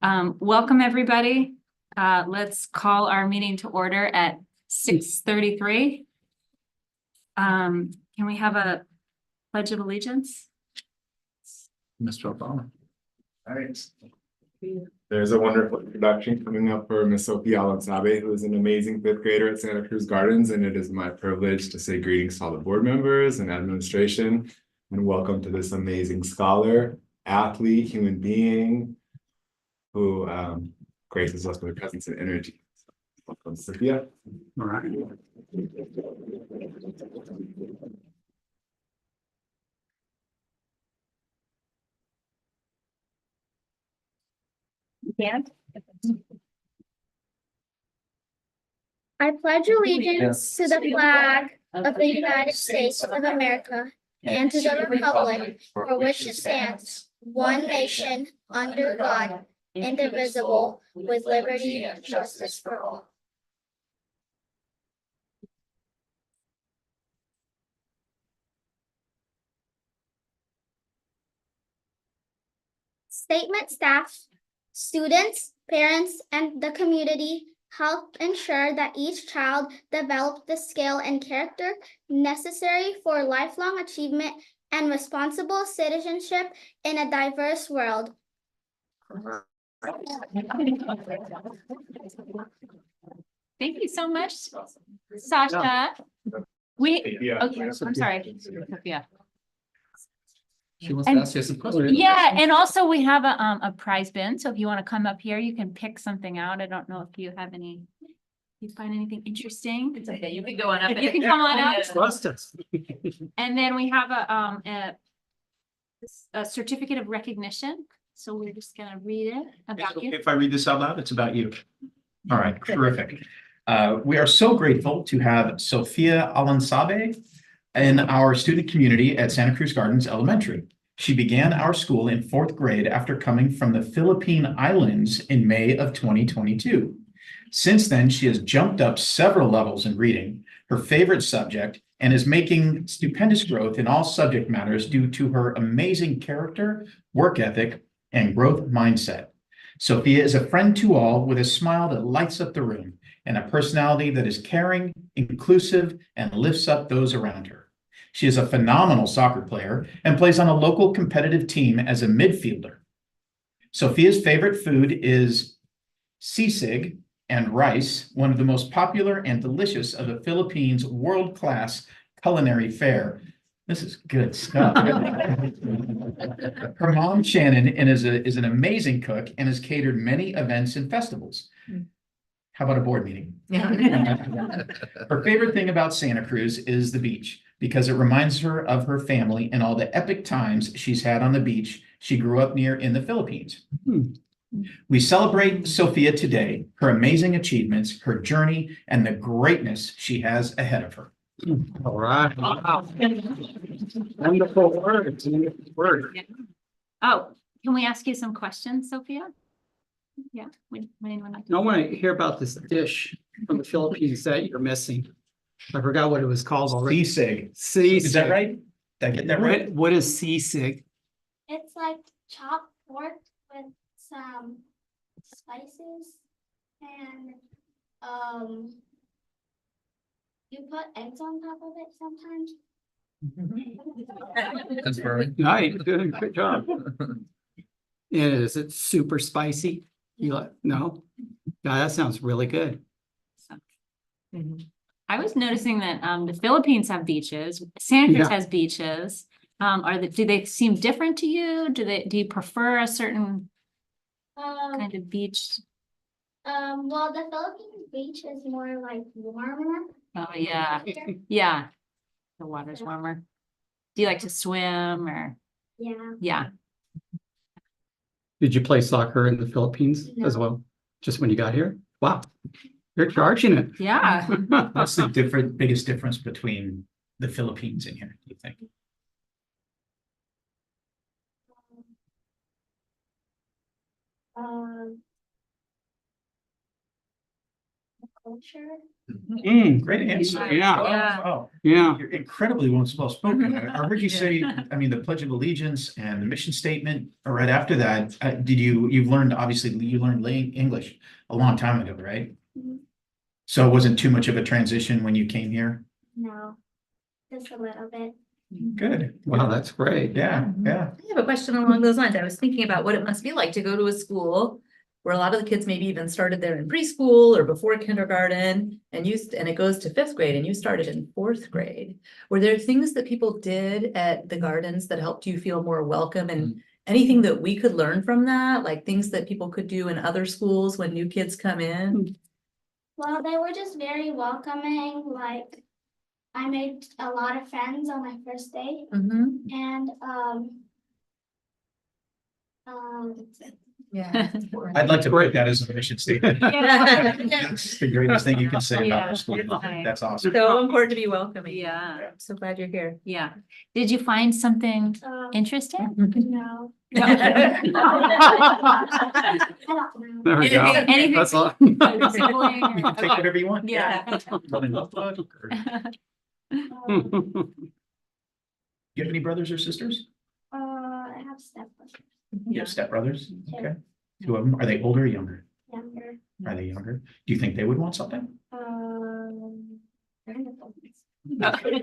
Welcome, everybody. Let's call our meeting to order at 6:33. Can we have a pledge of allegiance? Mr. Obama. All right. There's a wonderful introduction coming up for Miss Sophia Alonsabe, who is an amazing fifth grader at Santa Cruz Gardens, and it is my privilege to say greetings to all the board members and administration, and welcome to this amazing scholar, athlete, human being, who graces us with her presence and energy. Welcome, Sophia. All right. I pledge allegiance to the flag of the United States of America and to the republic for which it stands, one nation, under God, indivisible, with liberty and justice for all. Statement staff, students, parents, and the community help ensure that each child develops the skill and character necessary for lifelong achievement and responsible citizenship in a diverse world. Thank you so much, Sasha. Okay, I'm sorry, Sophia. She wants to ask you some questions. Yeah, and also we have a prize bin, so if you want to come up here, you can pick something out. I don't know if you have any, you find anything interesting. It's okay, you can go on up. You can come on up. Trust us. And then we have a certificate of recognition. So we're just gonna read it about you. If I read this out loud, it's about you. All right, terrific. We are so grateful to have Sophia Alonsabe in our student community at Santa Cruz Gardens Elementary. She began our school in 4th grade after coming from the Philippine Islands in May of 2022. Since then, she has jumped up several levels in reading, her favorite subject, and is making stupendous growth in all subject matters due to her amazing character, work ethic, and growth mindset. Sophia is a friend to all with a smile that lights up the room and a personality that is caring, inclusive, and lifts up those around her. She is a phenomenal soccer player and plays on a local competitive team as a midfielder. Sophia's favorite food is sisig and rice, one of the most popular and delicious of the Philippines' world-class culinary fare. This is good stuff. Her mom, Shannon, is an amazing cook and has catered many events and festivals. How about a board meeting? Her favorite thing about Santa Cruz is the beach because it reminds her of her family and all the epic times she's had on the beach she grew up near in the Philippines. We celebrate Sophia today, her amazing achievements, her journey, and the greatness she has ahead of her. All right. Wow. Wonderful words. Wonderful word. Oh, can we ask you some questions, Sophia? Yeah. Would anyone like to? I want to hear about this dish from the Philippines that you're missing. I forgot what it was called already. Sisig. Sisig. Is that right? Did I get that right? What is sisig? It's like chopped pork with some spices and you put eggs on top of it sometimes. That's very. Nice, good job. Is it super spicy? You like, no? Yeah, that sounds really good. I was noticing that the Philippines have beaches. Santa Cruz Yeah. has beaches. Do they seem different to you? Do you prefer a certain kind of beach? Well, the Philippines beach is more like warmer. Oh, yeah. Yeah. The water's warmer. Do you like to swim or? Yeah. Yeah. Did you play soccer in the Philippines as No. well? Just when you got here? Wow, you're charging it. Yeah. What's the biggest difference between the Philippines and here, do you think? The culture. Great answer. Yeah. Yeah. Oh, Yeah. you're incredibly well spoken. I heard you say, I mean, the Pledge of Allegiance and the mission statement, or right after that, you've learned, obviously, you learned English a long time ago, right? Mhm. So it wasn't too much of a transition when you came here? No, just a little bit. Good. Wow, that's great. Yeah, yeah. I have a question along those lines. I was thinking about what it must be like to go to a school where a lot of the kids maybe even started there in preschool or before kindergarten, and it goes to 5th grade, and you started in 4th grade. Were there things that people did at the gardens that helped you feel more welcome, and anything that we could learn from that, like things that people could do in other schools when new kids come in? Well, they were just very welcoming, like, I made a lot of friends on my first day, Mhm. and, Yeah. I'd like to put that as a mission statement. Yeah. That's the greatest thing you can say about Yeah, the school. it's nice. That's awesome. So important to be welcoming. Yeah, I'm so glad you're here. yeah. Did you find something interesting? no. No. I don't know. There we go. Anything- That's all. You can take whatever you want. Yeah. You have any brothers or sisters? I have stepbrothers, You have stepbrothers? Two. Okay. 2 of them. Are they older or younger? younger, Are they younger? Do you think they would want something? kind of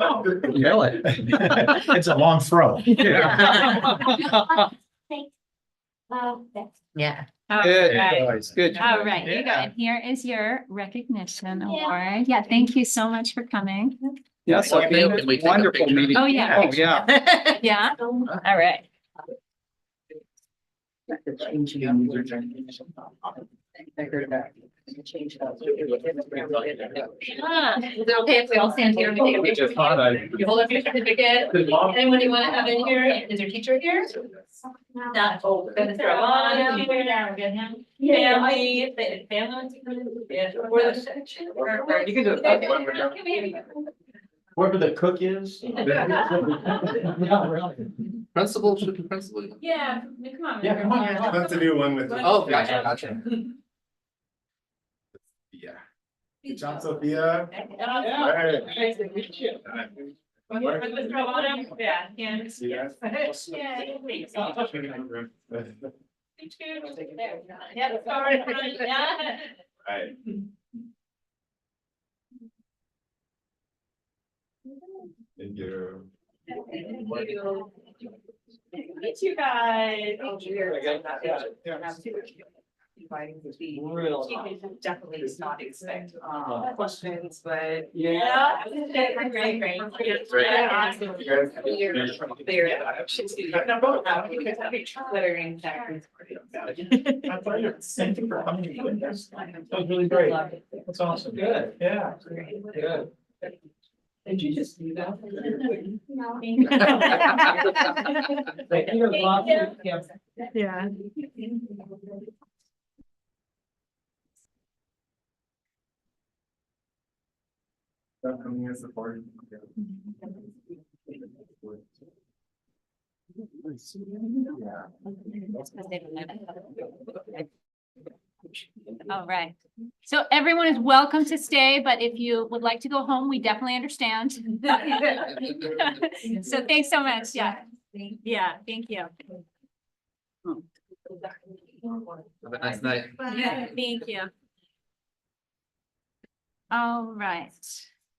old. Really? It's a long throw. That's Yeah. All Good right. choice, good choice. All right, you go. Yeah. And here is your recognition Yeah. award. Yeah, thank you so much for coming. Yes, I think Can we it's take a wonderful picture? meeting. Oh, yeah. Oh, yeah. Yeah, all right. Is it okay if we all stand here and we take a picture? Just thought I- You hold up your certificate. Anyone you want to have in here? Is your teacher here? Not. Oh, gonna throw on out here. Now we're gonna have family, yeah, or the section, or you can do it. Whoever the cook is. Principal, should be principal. Yeah, come on. Yeah, come on. Yeah. Let's do one with. Oh, gotcha. Yeah. Good job, Sophia. Alright. Yeah, yeah. See you guys. Yeah, that's all right. Yeah. Right. Thank you. Meet you guys. Definitely does not expect questions, but. Yeah. Great. Thank you for coming. That was really great. That's awesome. Good, yeah. Good. Did you just do that? No. Yeah. Coming as support. All right. So everyone is welcome to stay, but if you would like to go home, we definitely understand. So thanks so much. Yeah. Yeah, thank you. Have a nice night. Yeah, thank you. All right.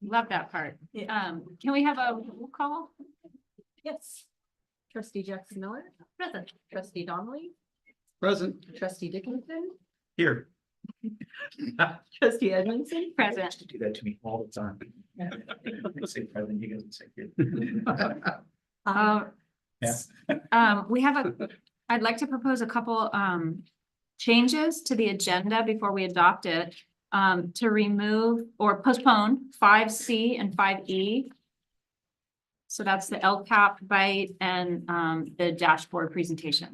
Love that part. Can we have a roll call? Yes. Trustee Jackson Miller, Present. trustee Donnelly, Present. trustee Dickinson, Here. trustee Edmondson. Present. To do that to me all the time. I say present, you guys say here. We have I'd like to propose a couple, changes to the agenda before we adopt it. To remove or postpone 5C and 5E. So that's the LCAP bite and, the dashboard presentation.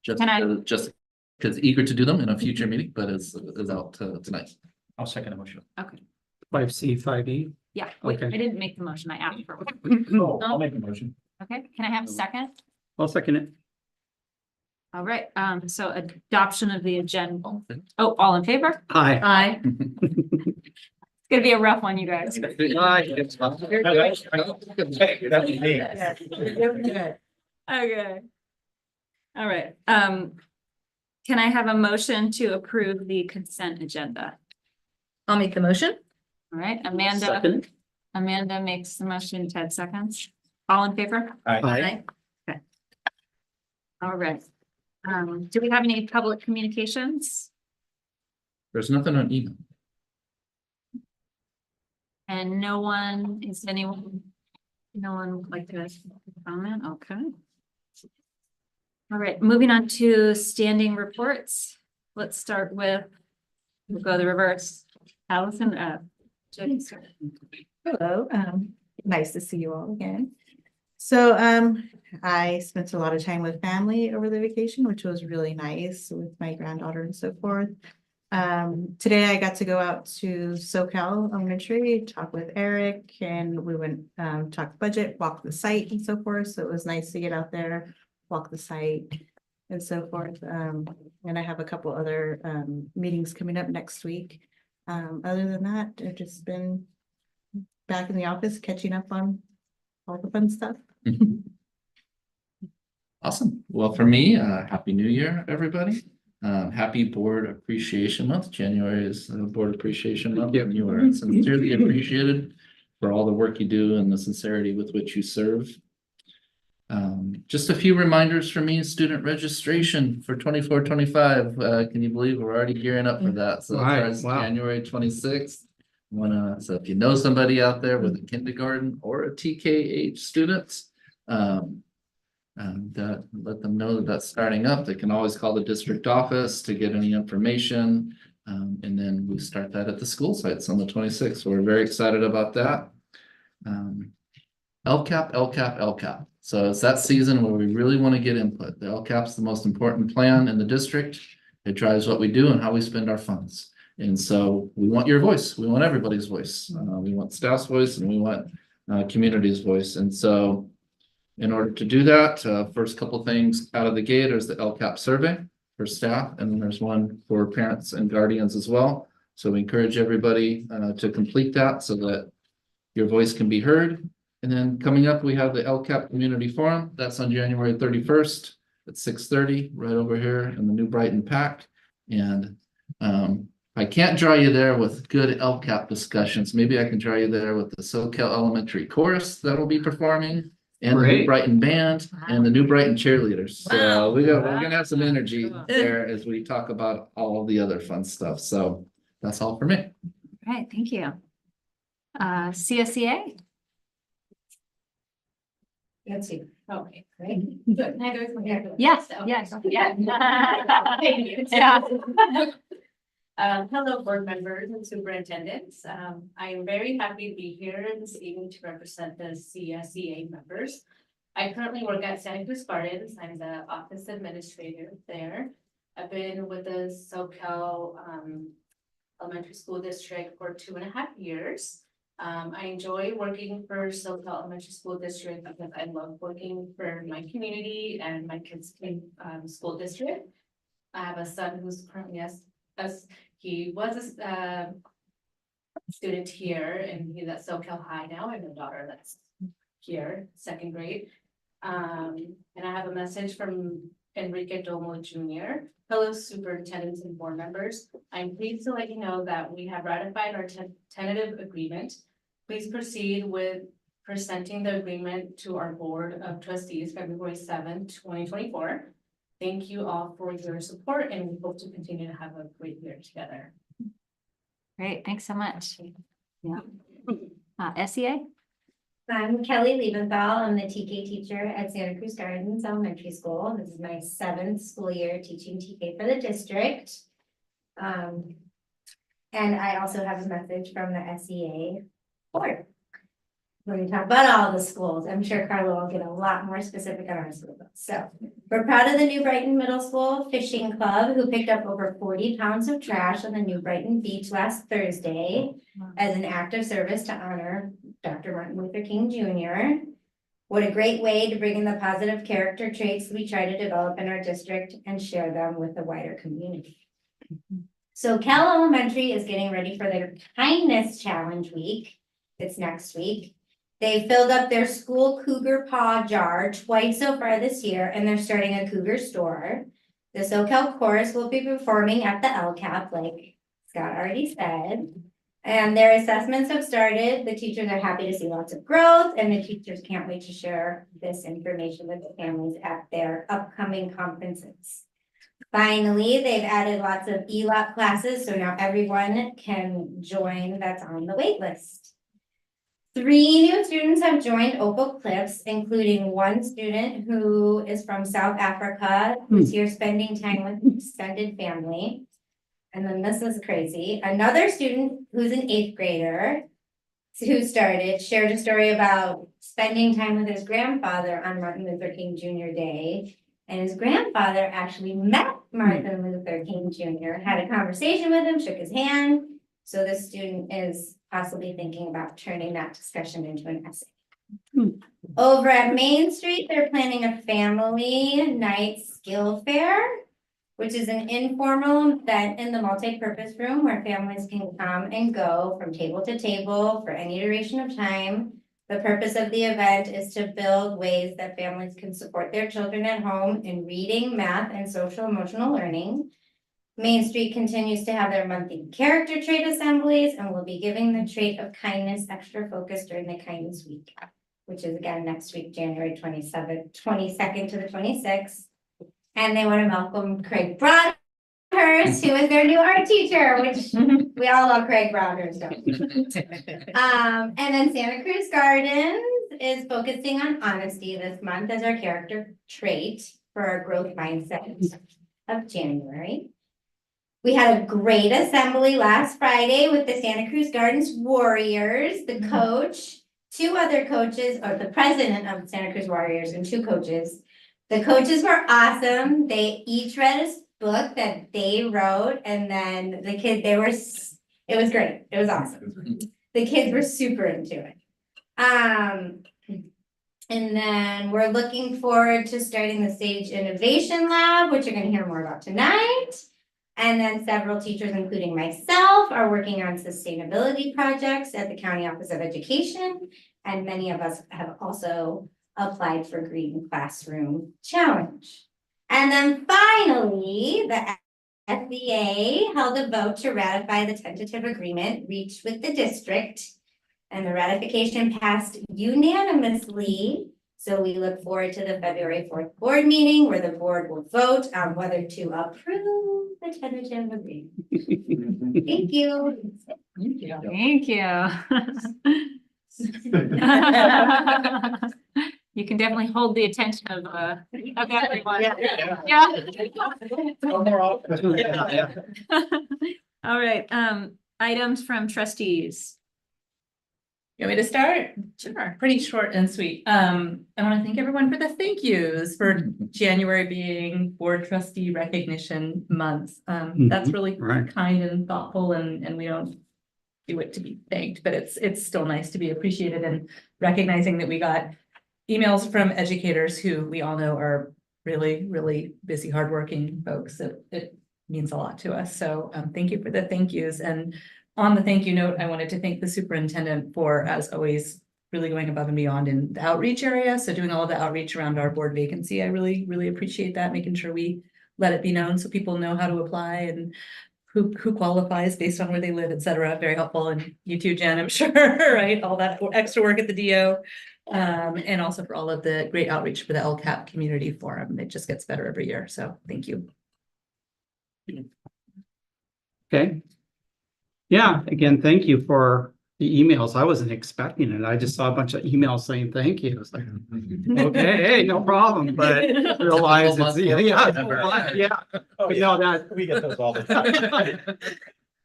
Just, Can I- just because eager to do them in a future meeting, but is out tonight. I'll second the motion. 5C, 5E. Yeah, wait, I Okay. didn't make the motion. I asked for one. Oh, I'll make a motion. Okay, can I have a second? I'll second it. All right, so adoption of the agenda. Oh, all in favor? Hi. Aye. It's gonna be a rough one, you guys. That was me. Okay. All right, can I have a motion to approve the consent agenda? I'll make the motion. All right, Amanda, Second. Amanda makes the motion, Ted seconds. All in favor? Hi. All right. Do we have any public communications? There's nothing on email. And no one, is anyone? No one would like to comment? Okay. All right, moving on to standing reports. Let's start with, we'll go the reverse. Allison, Jody, start. Hello, nice to see you all again. So, I spent a lot of time with family over the vacation, which was really nice with my granddaughter and so forth. Today I got to go out to SoCal Elementary, talk with Eric, and we went, talk budget, walk the site and so forth. So it was nice to get out there, walk the site and so forth. And I have a couple other, meetings coming up next week. Other than that, I've just been back in the office, catching up on all the fun stuff. Awesome. Well, for me, Happy New Year, everybody. Happy Board Appreciation Month. January is Board Appreciation Month. And you are sincerely appreciated for all the work you do and the sincerity with which you serve. Just a few reminders for me, student registration for 24-25. Can you believe we're already gearing up for that? So Right, that's wow. January 26th. So if you know somebody out there with a kindergarten or a TK students, let them know that that's starting up. They can always call the district office to get any information. And then we start that at the school sites on the 26th. So we're very excited about that. LCAP. So it's that season where we really want to get input. The LCAP is the most important plan in the district. It drives what we do and how we spend our funds. And so we want your voice. We want everybody's voice. We want staff's voice and we want community's voice. And so in order to do that, first couple things out of the gate is the LCAP survey for staff, and then there's one for parents and guardians as well. So we encourage everybody to complete that so that your voice can be heard. And then coming up, we have the LCAP Community Forum. That's on January 31st at 6:30, right over here in the New Brighton Pack. And I can't draw you there with good LCAP discussions. Maybe I can draw you there with the SoCal Elementary Chorus that will be performing, and the New Great. Brighton Band, and the New Brighton cheerleaders. So Wow. we're gonna have some energy Cool. there as we talk about all of the other fun stuff. So that's all for me. All right, thank you. CSEA? Let's see. Okay, Great. Good. yes, yes, yeah. Yeah. Hello, board members and superintendents. I am very happy to be here this evening to represent the CSEA members. I currently work at Santa Cruz Gardens. I'm the office administrator there. I've been with the SoCal Elementary School District for 2.5 years. I enjoy working for SoCal Elementary School District because I love working for my community and my kids' school district. I have a son who's currently he was a student here and he's at SoCal High now. I have a daughter that's here, 2nd grade. And I have a message from Enrique Domo Jr. Hello, superintendents and board members. I'm pleased to let you know that we have ratified our tentative agreement. Please proceed with presenting the agreement to our board of trustees February 7, 2024. Thank you all for your support and we hope to continue to have a great year together. Great, thanks so much. Yeah. SEA? I'm Kelly Liebenthal. I'm the TK teacher at Santa Cruz Gardens Elementary School. This is my 7th school year teaching TK for the district. And I also have a message from the SEA board. We're going to talk about all the schools. I'm sure Carla will get a lot more specific on our school. So we're proud of the New Brighton Middle School Fishing Club, who picked up over 40 pounds of trash on the New Brighton beach last Thursday as an act of service to honor Dr. Martin Luther King Jr. What a great way to bring in the positive character traits we try to develop in our district and share them with the wider community. So Cal Elementary is getting ready for their Kindness Challenge Week. It's next week. They filled up their school Cougar Paw jar twice so far this year, and they're starting a Cougar store. The SoCal chorus will be performing at the LCAP, like Scott already said. And their assessments have started. The teachers are happy to see lots of growth, and the teachers can't wait to share this information with the families at their upcoming conferences. Finally, they've added lots of ELAP classes, so now everyone can join that's on the wait list. 3 new students have joined Opal Cliffs, including one student who is from South Africa, who's here spending time with extended family. And then this is crazy. Another student who's an 8th grader who shared a story about spending time with his grandfather on Martin Luther King Jr. Day. And his grandfather actually met Martin Luther King Jr., had a conversation with him, shook his hand. So this student is possibly thinking about turning that discussion into an essay. Over at Main Street, they're planning a family night skill fair, which is an informal event in the multi-purpose room where families can come and go from table to table for any duration of time. The purpose of the event is to build ways that families can support their children at home in reading, math, and social emotional learning. Main Street continues to have their monthly character trait assemblies and will be giving the trait of kindness extra focus during the Kindness Week, which is again next week, January 22nd to the 26th. And they want to welcome Craig Broadhurst, who is their new art teacher, which we all love Craig Broadhurst, don't we? And then Santa Cruz Gardens is focusing on honesty this month as our character trait for our growth mindset of January. We had a great assembly last Friday with the Santa Cruz Gardens Warriors, the coach, 2 other coaches, or the president of Santa Cruz Warriors and 2 coaches. The coaches were awesome. They each read a book that they wrote, and then the kids, it was great. It was awesome. The kids were super into it. And then we're looking forward to starting the Sage Innovation Lab, which you're going to hear more about tonight. And then several teachers, including myself, are working on sustainability projects at the County Office of Education. And many of us have also applied for Green Classroom Challenge. And then finally, the SBA held a vote to ratify the tentative agreement reached with the district. And the ratification passed unanimously. So we look forward to the February 4th board meeting where the board will vote on whether to approve the tentative agreement. Thank you. Thank you. You can definitely hold the attention of everyone. Yeah. All right, items from trustees. You want me to start? Sure. Pretty short and sweet. I want to thank everyone for the thank yous for January being board trustee recognition month. That's really kind and thoughtful, and we don't do it to be thanked, but it's still nice to be appreciated and recognizing that we got emails from educators who we all know are really, really busy, hardworking folks. It means a lot to us. So thank you for the thank yous. And on the thank you note, I wanted to thank the superintendent for, as always, really going above and beyond in the outreach area. So doing all of the outreach around our board vacancy, I really, really appreciate that, making sure we let it be known so people know how to apply and who qualifies based on where they live, et cetera. Very helpful. And you too, Jen, I'm sure, right? All that extra work at the DO. And also for all of the great outreach for the LCAP community forum. It just gets better every year. So thank you. Okay. Yeah, again, thank you for the emails. I wasn't expecting it. I just saw a bunch of emails saying thank you. It's like, okay, hey, no problem, but realize it's, yeah. Oh, You know that. We get those all the time.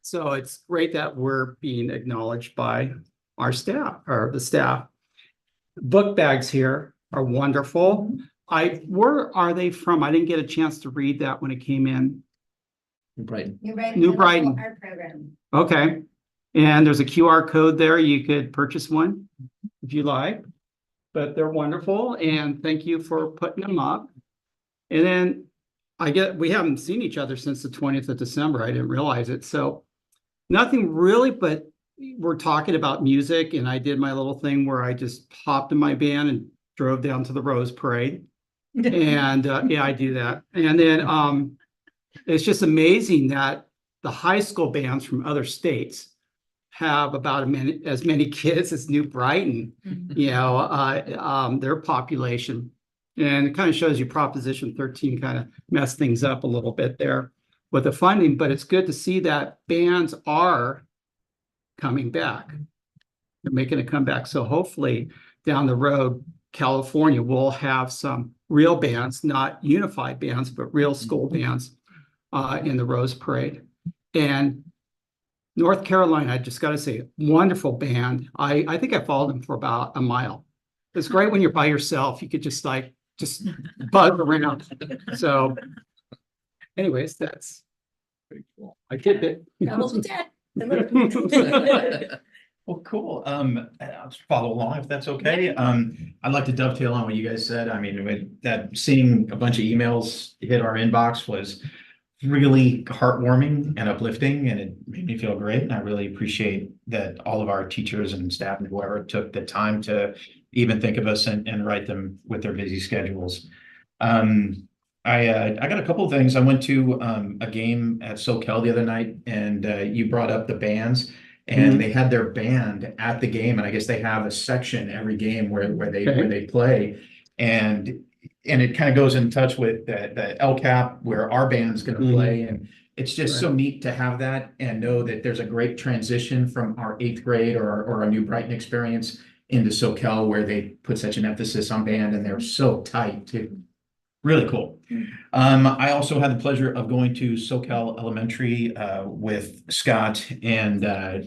So it's great that we're being acknowledged by our staff or the staff. Book bags here are wonderful. Where are they from? I didn't get a chance to read that when it came in. Brighton. New Brighton. Art program. Okay. And there's a QR code there. You could purchase one if you like. but they're wonderful and thank you for putting them up. And then we haven't seen each other since the 20th of December. I didn't realize it. So nothing really, but we're talking about music and I did my little thing where I just hopped in my van and drove down to the Rose Parade. And yeah, I do that. And then it's just amazing that the high school bands from other states have about as many kids as New Brighton, their population. And it kind of shows you Proposition 13 kind of messed things up a little bit there with the funding, but it's good to see that bands are coming back. They're making a comeback. So hopefully down the road, California will have some real bands, not unified bands, but real school bands in the Rose Parade. And North Carolina, I just got to say, wonderful band. I think I followed them for about a mile. It's great when you're by yourself. You could just buzz around. So anyways, that's pretty cool. I did it. Well, cool. I'll follow along if that's okay. I'd like to dovetail on what you guys said. I mean, that seeing a bunch of emails hit our inbox was really heartwarming and uplifting, and it made me feel great. And I really appreciate that all of our teachers and staff and whoever took the time to even think of us and write them with their busy schedules. I got a couple of things. I went to a game at SoCal the other night, and you brought up the bands. And they had their band at the game, and I guess they have a section every game where they play, and it kind of goes in touch with the LCAP where our band's going to play, and it's just so neat to have that and know that there's a great transition from our 8th grade or our New Brighton experience into SoCal where they put such an emphasis on band, and they're so tight too. Really cool. I also had the pleasure of going to SoCal Elementary with Scott and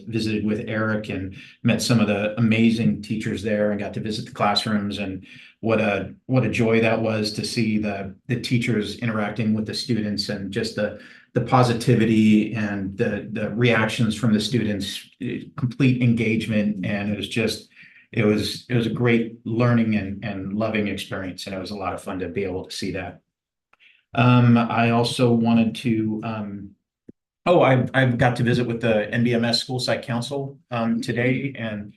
visited with Eric and met some of the amazing teachers there and got to visit the classrooms, and what a joy that was to see the teachers interacting with the students and just the positivity and the reactions from the students, complete engagement, and it was a great learning and loving experience, and it was a lot of fun to be able to see that. I also wanted to, I've got to visit with the NBMS School Site Council today and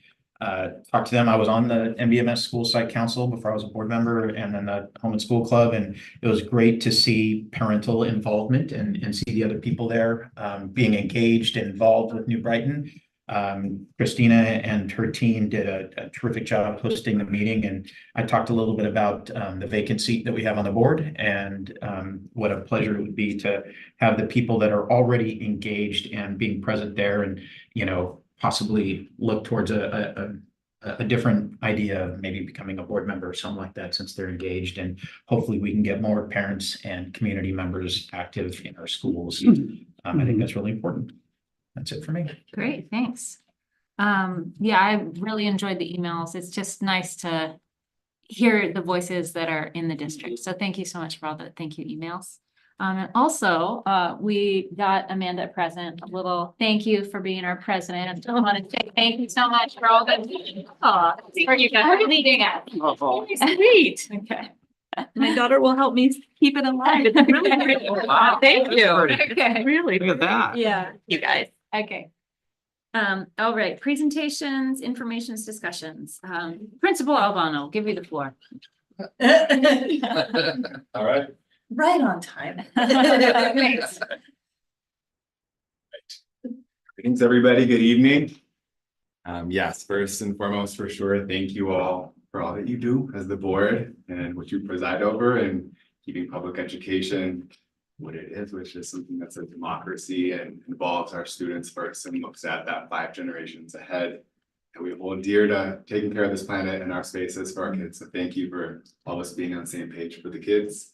talk to them. I was on the NBMS School Site Council before I was a board member, and then the Home and School Club, and it was great to see parental involvement and see the other people there being engaged and involved with New Brighton. Christina and her team did a terrific job hosting the meeting, and I talked a little bit about the vacant seat that we have on the board, and what a pleasure it would be to have the people that are already engaged and being present there, and possibly look towards a different idea of maybe becoming a board member or something like that, since they're engaged, and hopefully we can get more parents and community members active in our schools. I think that's really important. That's it for me. Great, thanks. Yeah, I really enjoyed the emails. It's just nice to hear the voices that are in the district. So thank you so much for all the thank you emails. And also, we got Amanda a present, a little thank you for being our president. I want to say thank you so much for all the for you guys leading us. Sweet. Okay. My daughter will help me keep it alive. It's really great. Wow, thank you. Okay. Really. Look at that. Yeah, you guys. Okay. All right, presentations, informations, discussions. Principal Albano, I'll give you the floor. All right. Right on time. Thanks. Greetings, everybody. Good evening. Yes, first and foremost, for sure, thank you all for all that you do as the board and what you preside over, and keeping public education what it is, which is something that's a democracy and involves our students first and looks at that 5 generations ahead. And we hold dear to taking care of this planet and our spaces for our kids. So thank you for always being on the same page for the kids.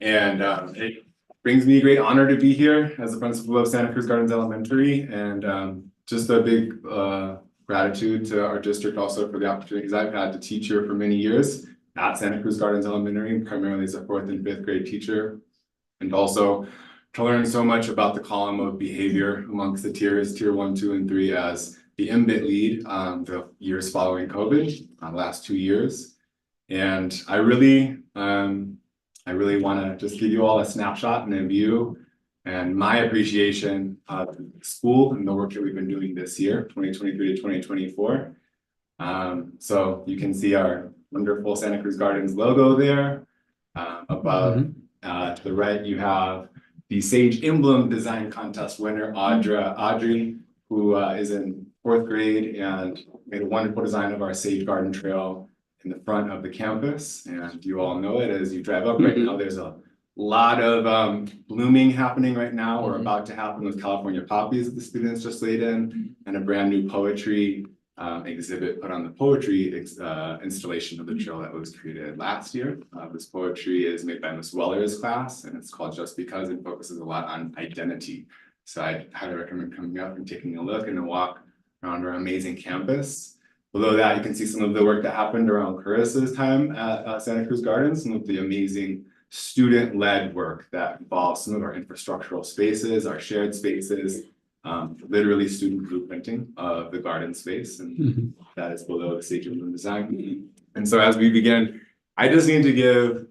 And it brings me great honor to be here as the principal of Santa Cruz Gardens Elementary, and just a big gratitude to our district also for the opportunities I've had to teach here for many years at Santa Cruz Gardens Elementary, primarily as a 4th and 5th grade teacher, and also to learn so much about the column of behavior amongst the tiers, tier 1, 2, and 3, as the MBIT lead, the years following COVID, last 2 years. And I really want to just give you all a snapshot and a view and my appreciation of the school and the work that we've been doing this year, 2023 to 2024. So you can see our wonderful Santa Cruz Gardens logo there. Above, to the right, you have the Sage Emblem Design Contest winner, Audrey, who is in 4th grade and made a wonderful design of our Sage Garden Trail in the front of the campus. And you all know it as you drive up right now, there's a lot of blooming happening right now, or about to happen, with California poppies that the students just laid in, and a brand new poetry exhibit put on the poetry installation of the trail that was created last year. This poetry is made by Miss Weller's class, and it's called Just Because, and focuses a lot on identity. So I highly recommend coming up and taking a look and a walk around our amazing campus. Below that, you can see some of the work that happened around Carissa's time at Santa Cruz Gardens, some of the amazing student-led work that involves some of our infrastructural spaces, our shared spaces, literally student blueprinting of the garden space, and that is below the Sage Emblem Design. And so as we begin, I just need to give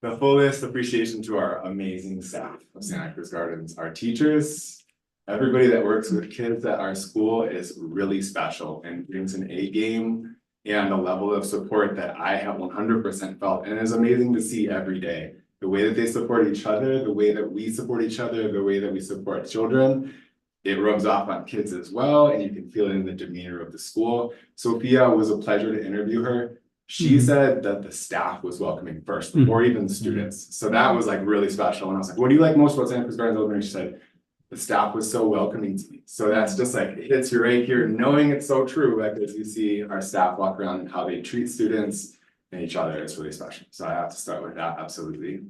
the fullest appreciation to our amazing staff of Santa Cruz Gardens, our teachers. Everybody that works with kids at our school is really special and brings an A game and a level of support that I have 100% felt, and it's amazing to see every day. The way that they support each other, the way that we support each other, the way that we support children, it rubs off on kids as well, and you can feel it in the demeanor of the school. Sophia, was a pleasure to interview her. She said that the staff was welcoming first, before even the students. So that was like really special. And I was like, what do you like most about Santa Cruz Gardens Elementary? She said, the staff was so welcoming to me. So that's just like, it hits you right here, knowing it's so true, like as you see our staff walk around and how they treat students and each other is really special. So I have to start with that, absolutely.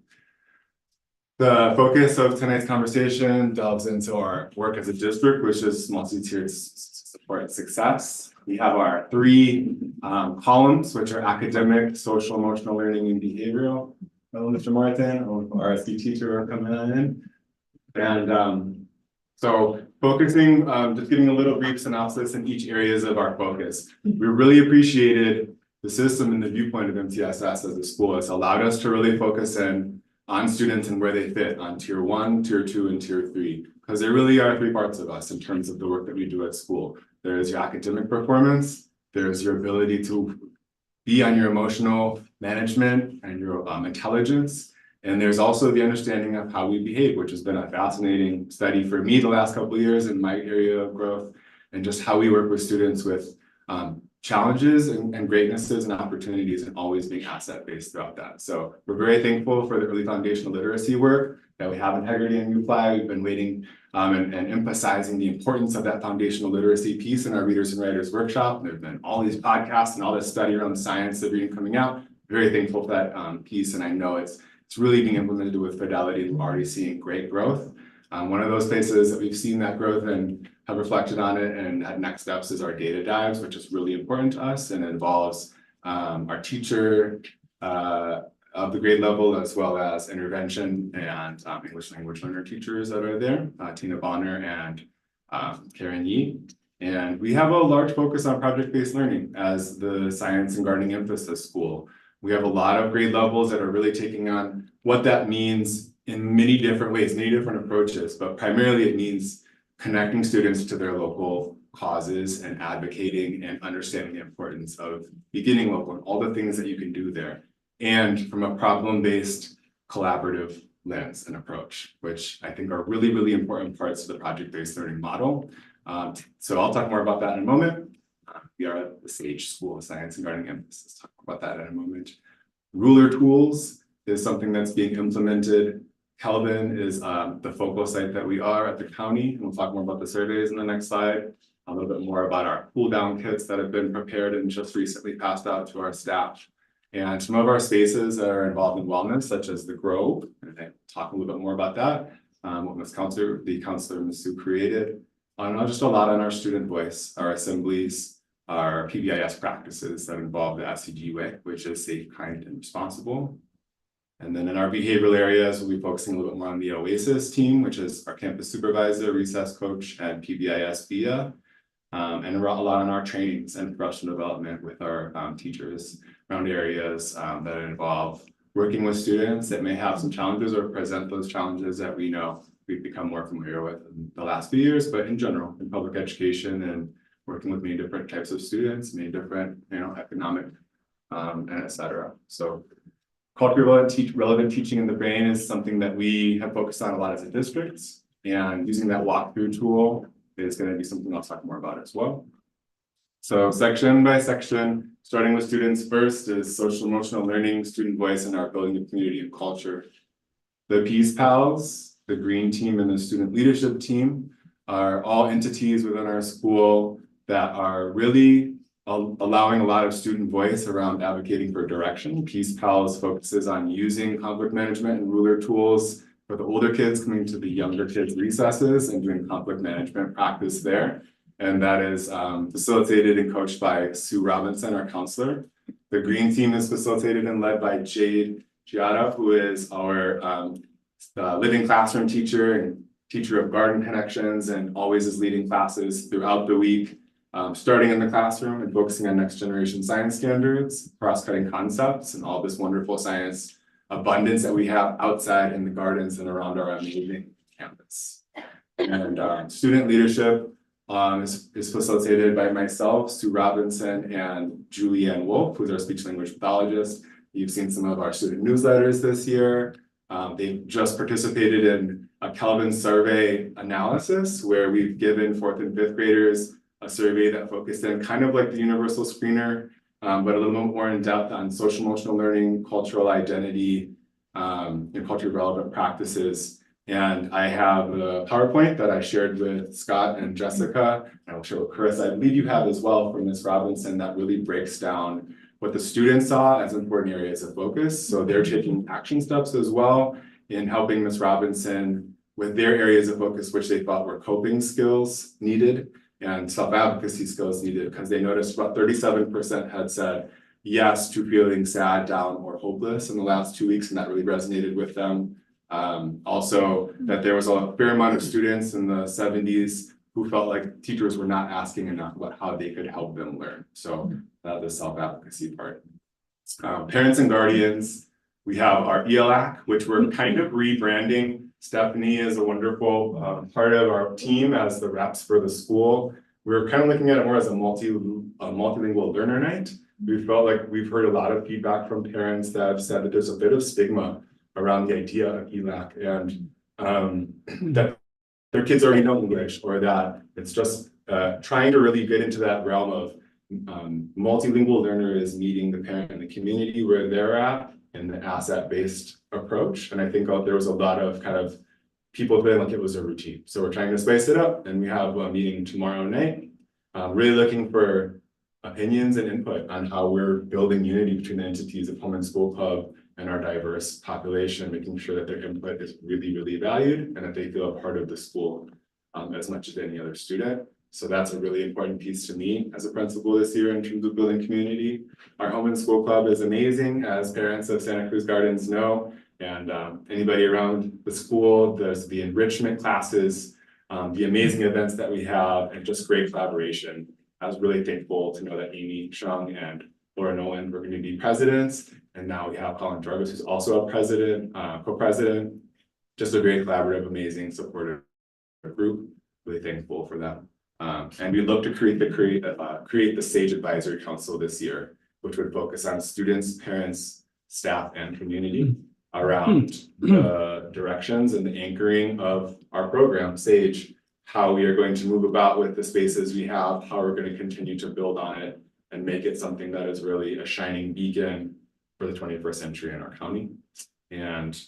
The focus of tonight's conversation delves into our work as a district, which is multi-tiered support success. We have our 3 columns, which are academic, social, emotional learning, and behavioral. Hello, Mr. Martin, our RSD teacher, are coming in. And so focusing, just giving a little brief synopsis in each areas of our focus. We really appreciated the system and the viewpoint of MTSS as a school. It's allowed us to really focus in on students and where they fit on tier 1, tier 2, and tier 3, because there really are 3 parts of us in terms of the work that we do at school. There's your academic performance, there's your ability to be on your emotional management and your intelligence, and there's also the understanding of how we behave, which has been a fascinating study for me the last couple of years in my area of growth, and just how we work with students with challenges and greatnesses and opportunities, and always being asset-based throughout that. So we're very thankful for the early foundational literacy work that we have Integrity and UFly. We've been waiting and emphasizing the importance of that foundational literacy piece in our Readers and Writers workshop. There've been all these podcasts and all this study around the science of reading coming out. Very thankful for that piece, and I know it's really being implemented with fidelity. We're already seeing great growth. One of those places that we've seen that growth and have reflected on it and had next steps is our data dives, which is really important to us, and involves our teacher of the grade level, as well as intervention and English language learner teachers that are there, Tina Bonner and Karen Yee. And we have a large focus on project-based learning as the science and gardening emphasis school. We have a lot of grade levels that are really taking on what that means in many different ways, many different approaches, but primarily it means connecting students to their local causes and advocating and understanding the importance of beginning local and all the things that you can do there. And from a problem-based collaborative lens and approach, which I think are really, really important parts of the project-based learning model. So I'll talk more about that in a moment. We are at the Sage School of Science and Gardening Emphasis. Talk about that in a moment. Ruler tools is something that's being implemented. Kelvin is the focal site that we are at the county, and we'll talk more about the surveys in the next slide. A little bit more about our cool down kits that have been prepared and just recently passed out to our staff. And some of our spaces that are involved in wellness, such as the Grove, and I'll talk a little bit more about that. What the counselor, Ms. Sue, created. And just a lot on our student voice, our assemblies, our PBIS practices that involve the SCG way, which is safe, kind, and responsible. And then in our behavioral areas, we'll be focusing a little bit more on the OASIS team, which is our campus supervisor, recess coach, and PBIS via. And a lot on our trainings and professional development with our teachers around areas that involve working with students that may have some challenges or present those challenges that we know we've become more familiar with in the last few years, but in general, in public education and working with many different types of students, many different, economic and et cetera. So culturally relevant teaching in the brain is something that we have focused on a lot as a district, and using that walkthrough tool is going to be something I'll talk more about as well. So section by section, starting with students first, is social emotional learning, student voice, and our building of community and culture. The Peace Pals, the Green Team, and the Student Leadership Team are all entities within our school that are really allowing a lot of student voice around advocating for direction. Peace Pals focuses on using conflict management and ruler tools for the older kids coming to the younger kids' recesses and doing conflict management practice there. And that is facilitated and coached by Sue Robinson, our counselor. The Green Team is facilitated and led by Jade Giada, who is our living classroom teacher and teacher of garden connections, and always is leading classes throughout the week, starting in the classroom and focusing on next generation science standards, cross-cutting concepts, and all this wonderful science abundance that we have outside in the gardens and around our amazing campus. And student leadership is facilitated by myself, Sue Robinson, and Julianne Wolf, who's our speech language pathologist. You've seen some of our student newsletters this year. They've just participated in a Kelvin survey analysis where we've given 4th and 5th graders a survey that focused in kind of like the universal screener, but a little bit more in depth on social emotional learning, cultural identity, and culturally relevant practices. And I have the PowerPoint that I shared with Scott and Jessica, and I'll share with Chris. I believe you have as well from Ms. Robinson, that really breaks down what the students saw as important areas of focus. So they're taking action steps as well in helping Ms. Robinson with their areas of focus, which they thought were coping skills needed and self-advocacy skills needed, because they noticed about 37% had said yes to feeling sad, down, or hopeless in the last 2 weeks, and that really resonated with them. Also, that there was a fair amount of students in the 70s who felt like teachers were not asking enough about how they could help them learn. So the self-advocacy part. Parents and guardians, we have our ELAC, which we're kind of rebranding. Stephanie is a wonderful part of our team as the reps for the school. We're kind of looking at it more as a multilingual learner night. We felt like we've heard a lot of feedback from parents that have said that there's a bit of stigma around the idea of ELAC, and that their kids already know English, or that it's just trying to really get into that realm of multilingual learners meeting the parent and the community where they're at, and the asset-based approach. And I think there was a lot of kind of people feeling like it was a routine. So we're trying to spice it up, and we have a meeting tomorrow night, really looking for opinions and input on how we're building unity between the entities of Home and School Club and our diverse population, making sure that their input is really, really valued and that they feel a part of the school as much as any other student. So that's a really important piece to me as a principal this year in terms of building community. Our Home and School Club is amazing, as parents of Santa Cruz Gardens know, and anybody around the school. There's the enrichment classes, the amazing events that we have, and just great collaboration. I was really thankful to know that Amy Chung and Laura Nolan were going to be presidents, and now we have Colin Jarvis, who's also a president, co-president. Just a great collaborative, amazing, supportive group. Really thankful for them. And we look to create the SAGE Advisory Council this year, which would focus on students, parents, staff, and community around the directions and the anchoring of our program, SAGE, how we are going to move about with the spaces we have, how we're going to continue to build on it and make it something that is really a shining beacon for the 21st century in our county. And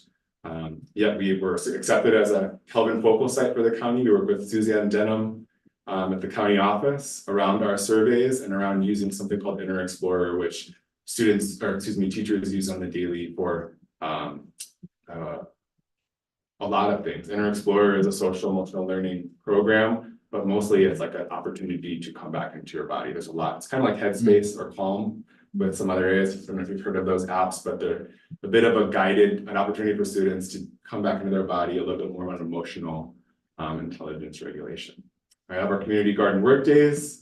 we were accepted as a Kelvin focal site for the county. We work with Suzanne Denham at the county office around our surveys and around using something called Inner Explorer, which teachers use on the daily for a lot of things. Inner Explorer is a social emotional learning program, but mostly it's like an opportunity to come back into your body. There's a lot. It's kind of like Headspace or Calm with some other areas. I don't know if you've heard of those apps, but they're a bit of an opportunity for students to come back into their body, a little bit more on emotional intelligence regulation. I have our community garden work days.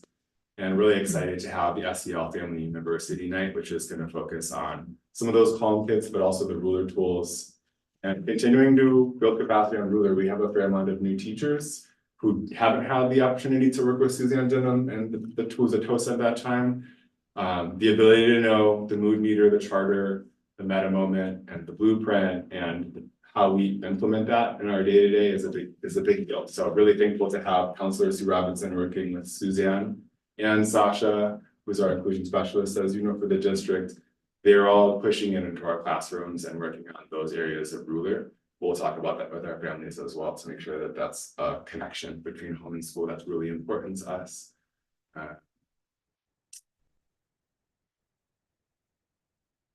And really excited to have the SEL Family University Night, which is going to focus on some of those calm kits, but also the ruler tools. And continuing to build capacity on ruler, we have a fair amount of new teachers who haven't had the opportunity to work with Suzanne Denham and the tools at TOSA at that time. The ability to know the mood meter, the charter, the meta moment, and the blueprint, and how we implement that in our day-to-day is a big deal. So really thankful to have Counselor Sue Robinson working with Suzanne and Sasha, who's our inclusion specialist, as you know, for the district. They're all pushing it into our classrooms and working on those areas of ruler. We'll talk about that with our families as well to make sure that that's a connection between home and school that's really important to us.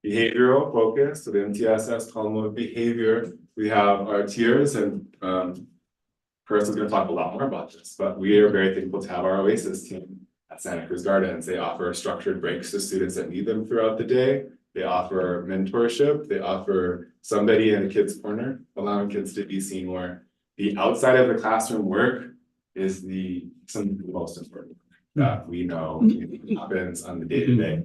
Behavioral focus, so the MTSS column of behavior, we have our tiers, and Chris is going to talk a lot more about this, but we are very thankful to have our Oasis team at Santa Cruz Gardens. They offer structured breaks to students that need them throughout the day. They offer mentorship. They offer somebody in the kids' corner, allowing kids to be seen more. The outside of the classroom work is some of the most important that we know happens on the day-to-day.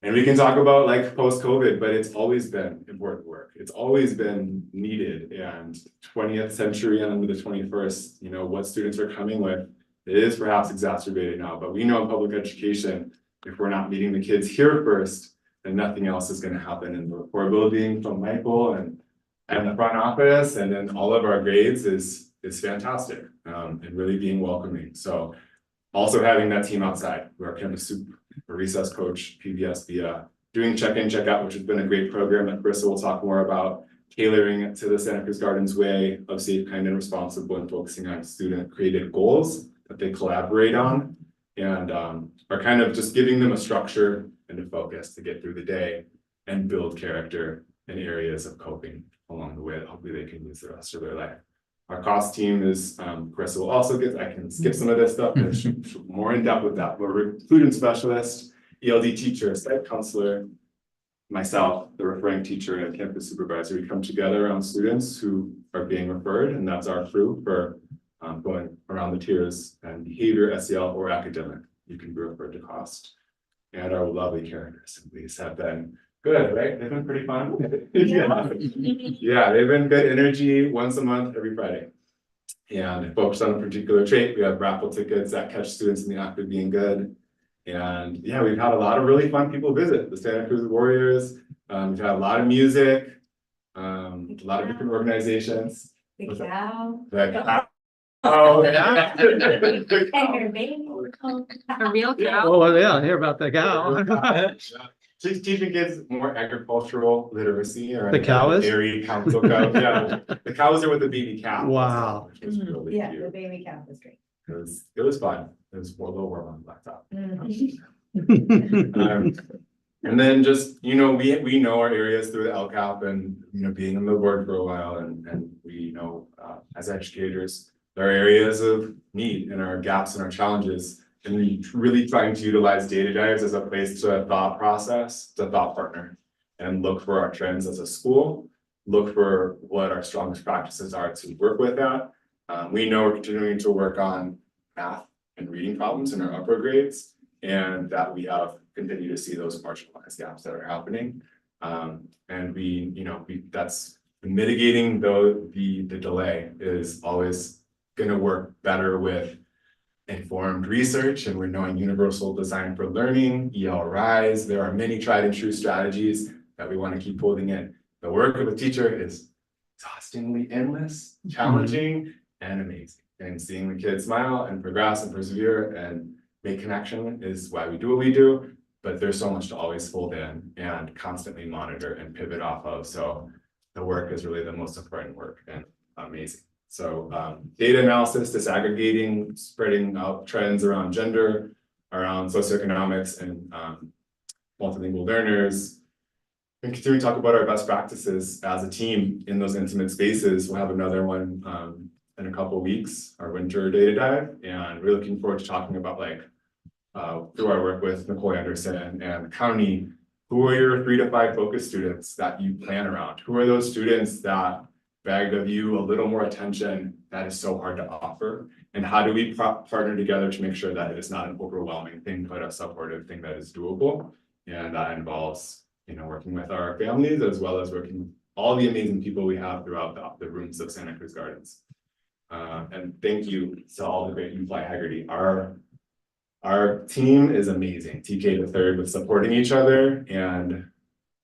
And we can talk about like post-COVID, but it's always been important work. It's always been needed. And 20th century and into the 21st, what students are coming with, it is perhaps exacerbated now, but we know in public education, if we're not meeting the kids here first, then nothing else is going to happen. And the rapport building from Michael and the front office, and then all of our grades is fantastic, and really being welcoming. So also having that team outside, our campus soup, our recess coach, PBS via doing check-in, check-out, which has been a great program that Carissa will talk more about, tailoring it to the Santa Cruz Gardens way of safe, kind, and responsible, and focusing on student-created goals that they collaborate on, and are kind of just giving them a structure and a focus to get through the day and build character in areas of coping along the way that hopefully they can use the rest of their life. Our cost team is, Carissa will also get, I can skip some of this stuff, and she'll more in depth with that. We're a inclusion specialist, ELD teacher, site counselor, myself, the referring teacher, and campus supervisor. We come together around students who are being referred, and that's our crew for going around the tiers and behavior, SEL, or academic. You can be referred to cost. And our lovely characters assemblies have been good, right? They've been pretty fun. Yeah, they've been good energy once a month, every Friday. And focused on a particular trait. We have raffle tickets that catch students in the act of being good. And yeah, we've had a lot of really fun people visit the Santa Cruz Warriors. We've had a lot of music, a lot of different organizations. The cow. Oh, yeah. And her baby. A real cow. Oh, yeah, I hear about the cow. Teaching kids more agricultural literacy, or The cow is? dairy council cow. Yeah, the cows are with the baby cow. Wow. Which was really Yeah, the cute. baby cow was great. It was fun. It was a little warm on the blacktop. Mhm. And then just, we know our areas through the LCAP and, being on the board for a while, and we know, as educators, there are areas of need and our gaps and our challenges, and we really trying to utilize data dives as a place to thought process, to thought partner, and look for our trends as a school, look for what our strongest practices are to work with that. We know we're continuing to work on math and reading problems in our upper grades, and that we have continue to see those marginalized gaps that are happening. And that's mitigating the delay is always gonna work better with informed research, and we're knowing universal design for learning, EL Rise. There are many tried and true strategies that we want to keep holding in. The work of a teacher is exhaustingly endless, challenging, and amazing. And seeing the kids smile and progress and persevere and make connection is why we do what we do. But there's so much to always fold in and constantly monitor and pivot off of. So the work is really the most important work, and amazing. So data analysis, disaggregating, spreading out trends around gender, around socioeconomics, and multilingual learners. And continue to talk about our best practices as a team in those intimate spaces. We'll have another one in a couple of weeks, our winter data dive, and we're looking forward to talking about through our work with Nicole Anderson and county, who are your 3 to 5 focus students that you plan around? Who are those students that begged of you a little more attention that is so hard to offer. And how do we partner together to make sure that it is not an overwhelming thing, but a supportive thing that is doable? And that involves, working with our families as well as working with all the amazing people we have throughout the rooms of Santa Cruz Gardens. And thank you to all the great Fly Haggerty. Our team is amazing. TK the third with supporting each other and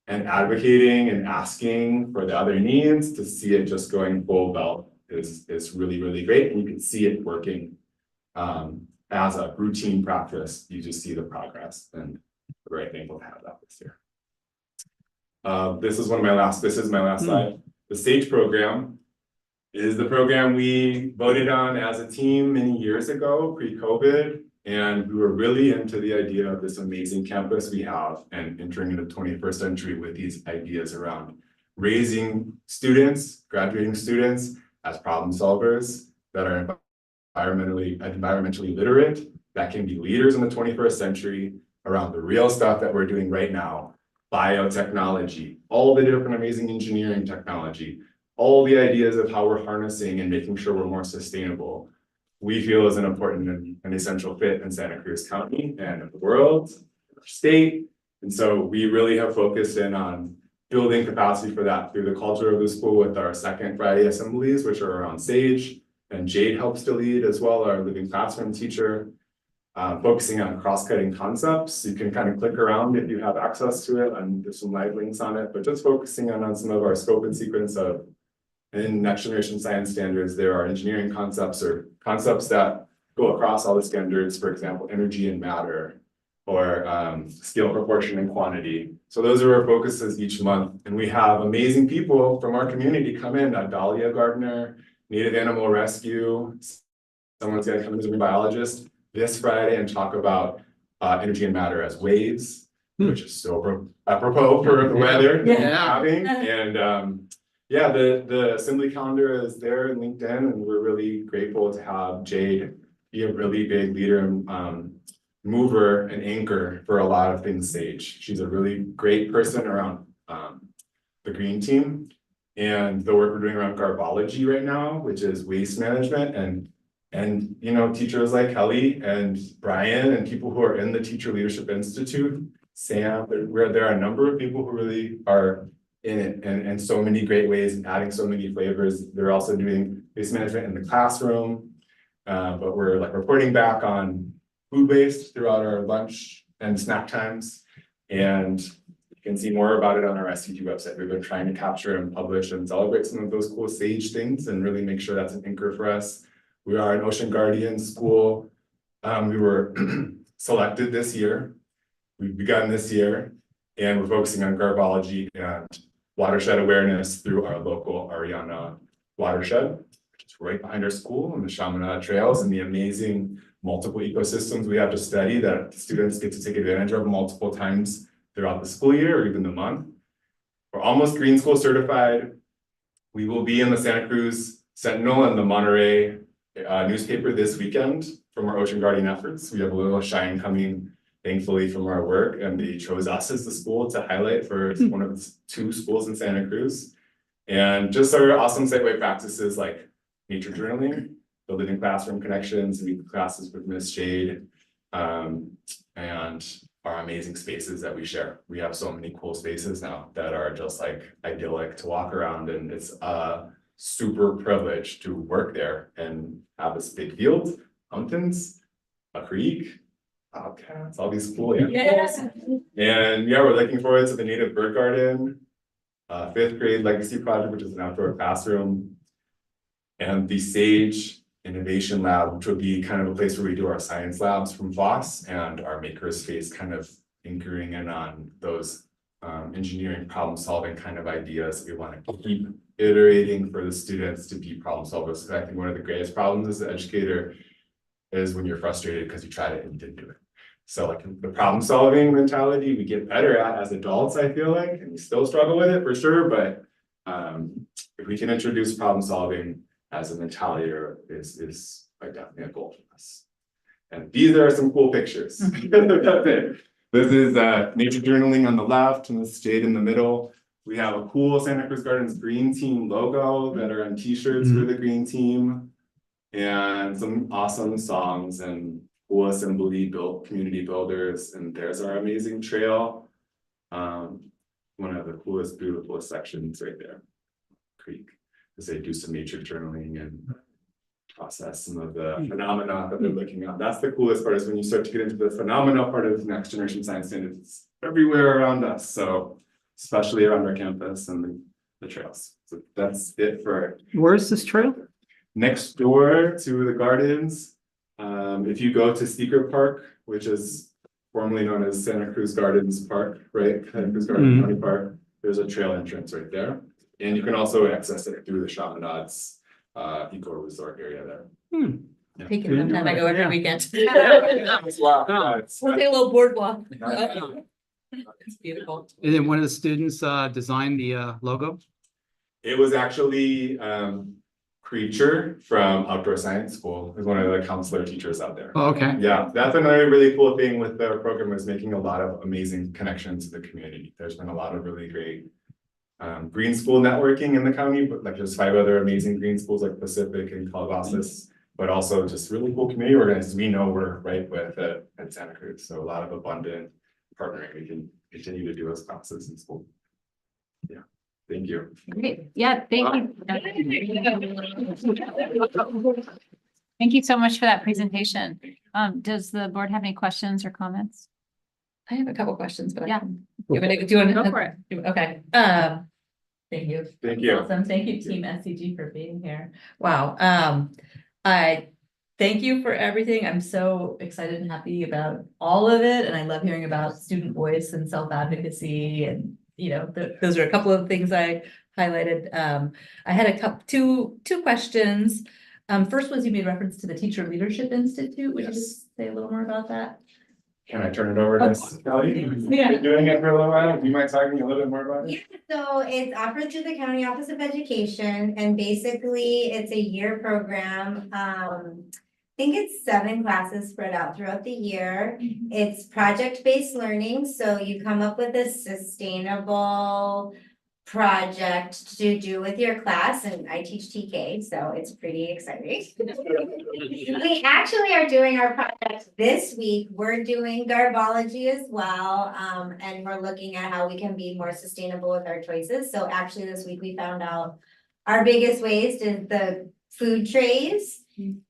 advocating and asking for the other needs to see it just going full belt is really, really great. And you can see it working as a routine practice. You just see the progress, and we're very thankful to have that this year. This is my last slide. The SAGE program is the program we voted on as a team many years ago, pre-COVID. And we were really into the idea of this amazing campus we have and entering into the 21st century with these ideas around raising students, graduating students as problem solvers that are environmentally literate, that can be leaders in the 21st century around the real stuff that we're doing right now, biotechnology, all the different amazing engineering technology, all the ideas of how we're harnessing and making sure we're more sustainable. We feel is an important and essential fit in Santa Cruz County and in the world, our state. And so we really have focused in on building capacity for that through the culture of the school with our second Friday assemblies, which are around SAGE, and Jade helps to lead as well, our living classroom teacher, focusing on cross-cutting concepts. You can kind of click around if you have access to it, and there's some live links on it, but just focusing on some of our scope and sequence of in next generation science standards. There are engineering concepts or concepts that go across all the standards, for example, energy and matter, or scale, proportion, and quantity. So those are our focuses each month. And we have amazing people from our community come in, Dahlia Gardner, Native Animal Rescue. Someone's gonna come in as a biologist this Friday and talk about energy and matter as waves, which is so apropos for the weather that we're having. And yeah, the assembly calendar is there in LinkedIn, and we're really grateful to have Jade be a really big leader and mover and anchor for a lot of things SAGE. She's a really great person around the green team and the work we're doing around garbology right now, which is waste management, and teachers like Kelly and Brian and people who are in the Teacher Leadership Institute, Sam, where there are a number of people who really are in it and so many great ways and adding so many flavors. They're also doing waste management in the classroom, but we're like reporting back on food waste throughout our lunch and snack times. And you can see more about it on our SUD website. We've been trying to capture and publish and celebrate some of those cool SAGE things and really make sure that's an anchor for us. We are an Ocean Guardian school. We were selected this year. We've begun this year, and we're focusing on garbology and watershed awareness through our local Ariana watershed, which is right behind our school on the Chaminade Trails, and the amazing multiple ecosystems we have to study that students get to take advantage of multiple times throughout the school year or even the month. We're almost Green School certified. We will be in the Santa Cruz Sentinel and the Monterey newspaper this weekend from our Ocean Guardian efforts. We have a little shine coming, thankfully, from our work, and they chose us as the school to highlight for one of the 2 schools in Santa Cruz. And just our awesome site-wide practices like nature journaling, the living classroom connections, weekly classes with Miss Jade, and our amazing spaces that we share. We have so many cool spaces now that are just like idyllic to walk around, and it's a super privilege to work there and have this big field, mountains, a creek, bobcats, all these cool animals. And yeah, we're looking forward to the Native Bird Garden, 5th grade legacy project, which is an outdoor classroom, and the SAGE Innovation Lab, which would be kind of a place where we do our science labs from Voss, and our makerspace kind of anchoring in on those engineering problem solving kind of ideas. We want to keep iterating for the students to be problem solvers. So I think one of the greatest problems as an educator is when you're frustrated because you tried it and you didn't do it. So like the problem solving mentality we get better at as adults, I feel like, and we still struggle with it for sure, but if we can introduce problem solving as a mentality is definitely a goal for us. And these are some cool pictures. This is nature journaling on the left, and this Jade in the middle. We have a cool Santa Cruz Gardens green team logo that are on t-shirts for the green team. And some awesome songs and cool assembly built community builders. And there's our amazing trail. One of the coolest, beautiful sections right there. Creek, as they do some nature journaling and process some of the phenomena that they're looking at. That's the coolest part, is when you start to get into the phenomena part of next generation science standards. It's everywhere around us. So especially around our campus and the trails. So that's it for Where's this trail? next door to the gardens. If you go to Steeker Park, which is formerly known as Santa Cruz Gardens Park, right? Santa Cruz Gardens County Park, there's a trail entrance right there. And you can also access it through the Chaminades eco resort area there. Take it sometime, I go every Yeah. weekend. Oh. We'll take a little boardwalk. Yeah. It's beautiful. And then one of the students designed the logo? It was actually Creature from Outdoor Science School, is one of the counselor teachers out there. Oh, okay. Yeah, that's another really cool thing with their program, is making a lot of amazing connections to the community. There's been a lot of really great green school networking in the county, but like there's 5 other amazing green schools like Pacific and Calabasas, but also just really cool community organizers we know we're right with at Santa Cruz. So a lot of abundant partnering we can continue to do as classes in school. Yeah, thank you. Great, yeah, thank you. Thank you so much for that presentation. Does the board have any questions or comments? I have a couple questions, but Yeah. do you want to? Go for it. Okay, thank you. Thank you. Awesome, thank you, Team SCG, for being here. Wow, I thank you for everything. I'm so excited and happy about all of it, and I love hearing about student voice and self-advocacy, and you know, those are a couple of things I highlighted. I had a couple, two questions. First was, you made reference to the Teacher Leadership Institute. Would you Yes. just say a little more about that? Can I turn it over to Kelly? Yeah. Been doing it for a little while. Do you mind talking a little bit more about it? Yeah, so it's offered through the County Office of Education, and basically it's a year program. I think it's 7 classes spread out throughout the year. It's project-based learning, so you come up with a sustainable project to do with your class, and I teach TK, so it's pretty exciting. We actually are doing our project this week. We're doing garbology as well, and we're looking at how we can be more sustainable with our choices. So actually this week we found out our biggest waste is the food trays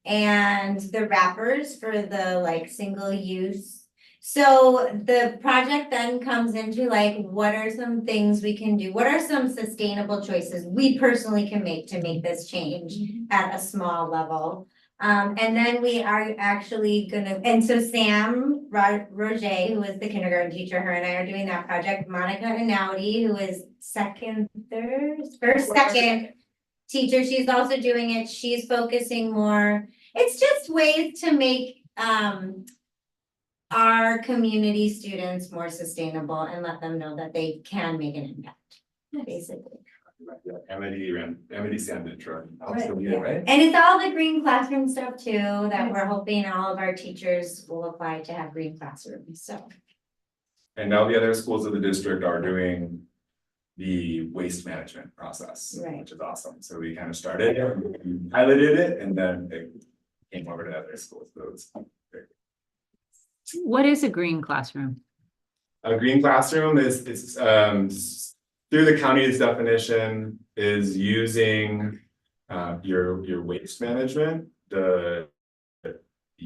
and the wrappers for the like single use. So the project then comes into like, what are some things we can do? What are some sustainable choices we personally can make to make this change at a small level? And then we are actually gonna, and so Sam Roger, who is the kindergarten teacher, her and I are doing that project. Monica Anauti, who is first, second teacher, she's also doing it. She's focusing more. It's just ways to make our community students more sustainable and let them know that they can make an impact, basically. Amity Sandage, right? Right. And it's all the green classroom stuff too, that we're hoping all of our teachers will apply to have green classrooms, so. And now the other schools of the district are doing the waste management process, Right. which is awesome. So we kind of started, we piloted it, and then it came over to other schools. So it's great. What is a green classroom? A green classroom is, it's through the county's definition, is using your waste management, the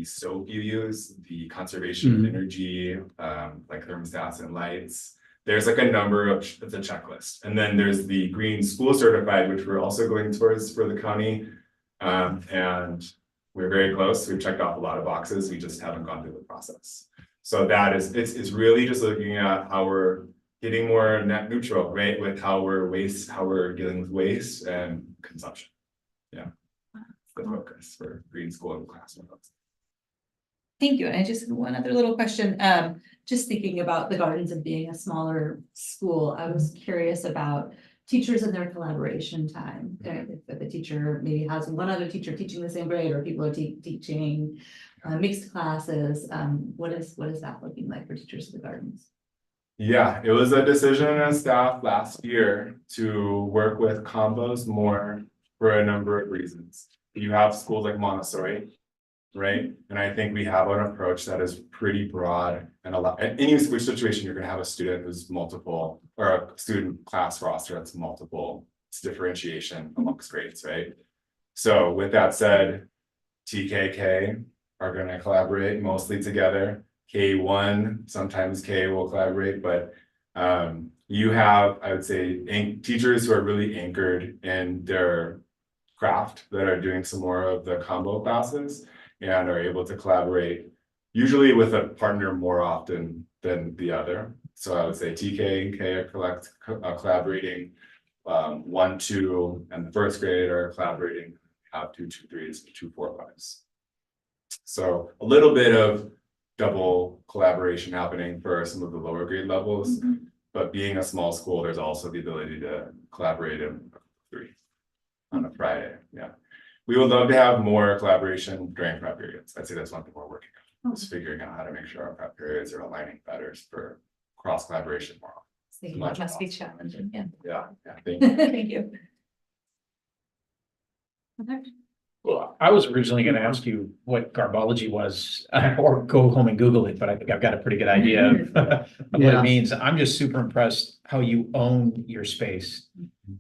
soap you use, the conservation of energy, like thermostats and lights. There's like a number of, it's a checklist. And then there's the green school certified, which we're also going towards for the county. And we're very close. We've checked off a lot of boxes. We just haven't gone through the process. So that is, it's really just looking at how we're getting more net neutral, right? With how we're dealing with waste and consumption. Yeah, the focus for green school and classroom. Thank you. And I just have one other little question. Just thinking about the gardens and being a smaller school, I was curious about teachers and their collaboration time. If the teacher maybe has one other teacher teaching the same grade, or people are teaching mixed classes, what is that looking like for teachers of the gardens? Yeah, it was a decision as staff last year to work with combos more for a number of reasons. You have schools like Montessori, right? And I think we have an approach that is pretty broad and a lot, in any which situation, you're gonna have a student who's multiple, or a student class roster that's multiple. It's differentiation amongst grades, right? So with that said, TKK are gonna collaborate mostly together. K1, sometimes K will collaborate, but you have, I would say, teachers who are really anchored in their craft that are doing some more of the combo classes and are able to collaborate, usually with a partner more often than the other. So I would say TK and K are collaborating. 1, 2, and the first grade are collaborating, have 2, 2, 3s, 2, 4, 5s. So a little bit of double collaboration happening for some of the lower grade levels, but being a small school, there's also the ability to collaborate in 3 on a Friday. Yeah, we would love to have more collaboration during prep periods. I'd say that's one thing we're working on, is figuring out how to make sure our prep periods are aligning better for cross collaboration more often. So that must be challenging, yeah. Yeah, thank you. Thank you. Well, I was originally gonna ask you what garbology was, or go home and Google it, but I think I've got a pretty good idea of what Yeah. it means. I'm just super impressed how you own your space.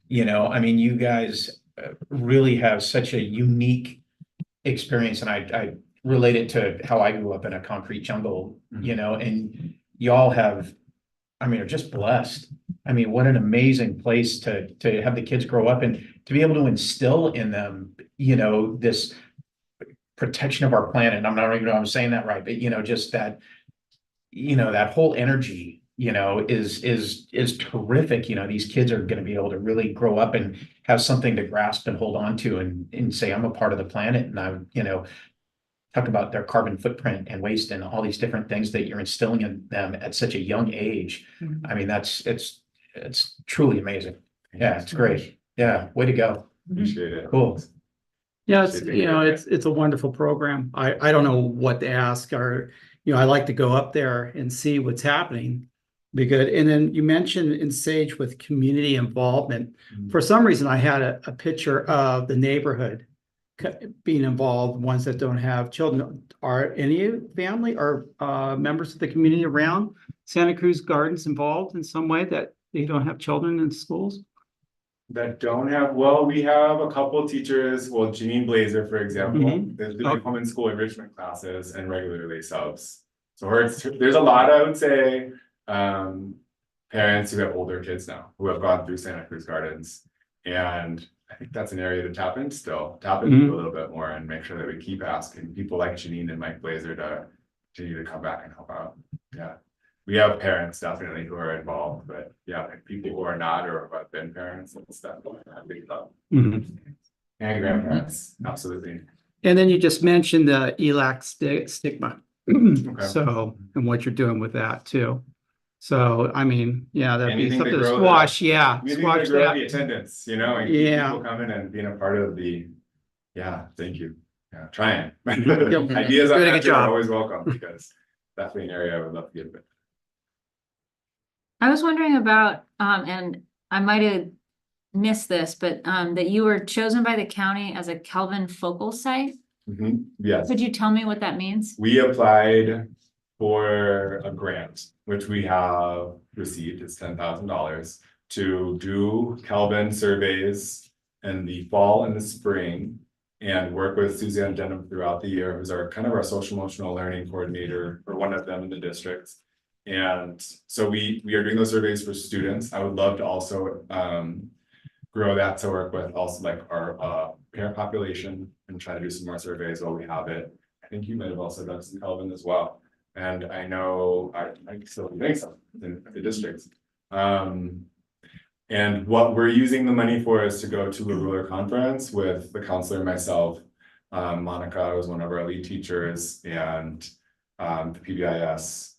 You know, I mean, you guys really have such a unique experience, and I relate it to how I grew up in a concrete jungle, you know, and y'all have, I mean, are just blessed. I mean, what an amazing place to have the kids grow up and to be able to instill in them, you know, this protection of our planet. And I'm not even know I'm saying that right, but you know, just that, you know, that whole energy, you know, is terrific. You know, these kids are going to be able to really grow up and have something to grasp and hold on to and say, I'm a part of the planet. And I'm, you know, talk about their carbon footprint and waste and all these different things that you're instilling in them at such a young age. I mean, it's truly amazing. Yeah, it's great. Yeah, way to go. Appreciate it. Cool. Yeah, it's a wonderful program. I don't know what to ask, or, you know, I like to go up there and see what's happening. Be good. And then you mentioned in Sage with community involvement. For some reason, I had a picture of the neighborhood being involved, ones that don't have children. Are any family or members of the community around Santa Cruz Gardens involved in some way that they don't have children in schools? That don't have, well, we have a couple teachers, well, Janine Blazer, for example, is doing home and school enrichment classes and regularly subs. So there's a lot, I would say, parents who have older kids now, who have gone through Santa Cruz Gardens. And I think that's an area to tap into a little bit more and make sure that we keep asking people like Janine and Mike Blazer to continue to come back and help out. Yeah. We have parents definitely who are involved, but yeah, like people who are not or who have been parents and stuff. I think and grandparents, absolutely. And then you just mentioned the ELAC stigma. Okay. So, and what you're doing with that too. So, I mean, yeah, that'd be Anything to something to grow squash, that. yeah, We need to squash grow that. the attendance, you know, and keep people coming and being a part of the, yeah, thank you. Yeah, trying. Ideas Doing a good are job. always welcome because definitely an area I would love to get. I was wondering about, and I might have missed this, but that you were chosen by the county as a Kelvin focal site. Yes, Could you tell me what that means? we applied for a grant, which we have received. It's $10,000 to do Kelvin surveys in the fall and the spring and work with Suzanne Denham throughout the year, who's our kind of our social emotional learning coordinator, or one of them in the district. And so we are doing those surveys for students. I would love to also grow that to work with also like our parent population and try to do some more surveys while we have it. I think you might have also done some Kelvin as well. And I know I still doing some in the districts. And what we're using the money for is to go to a ruler conference with the counselor, myself, Monica was one of our lead teachers, and the PBIS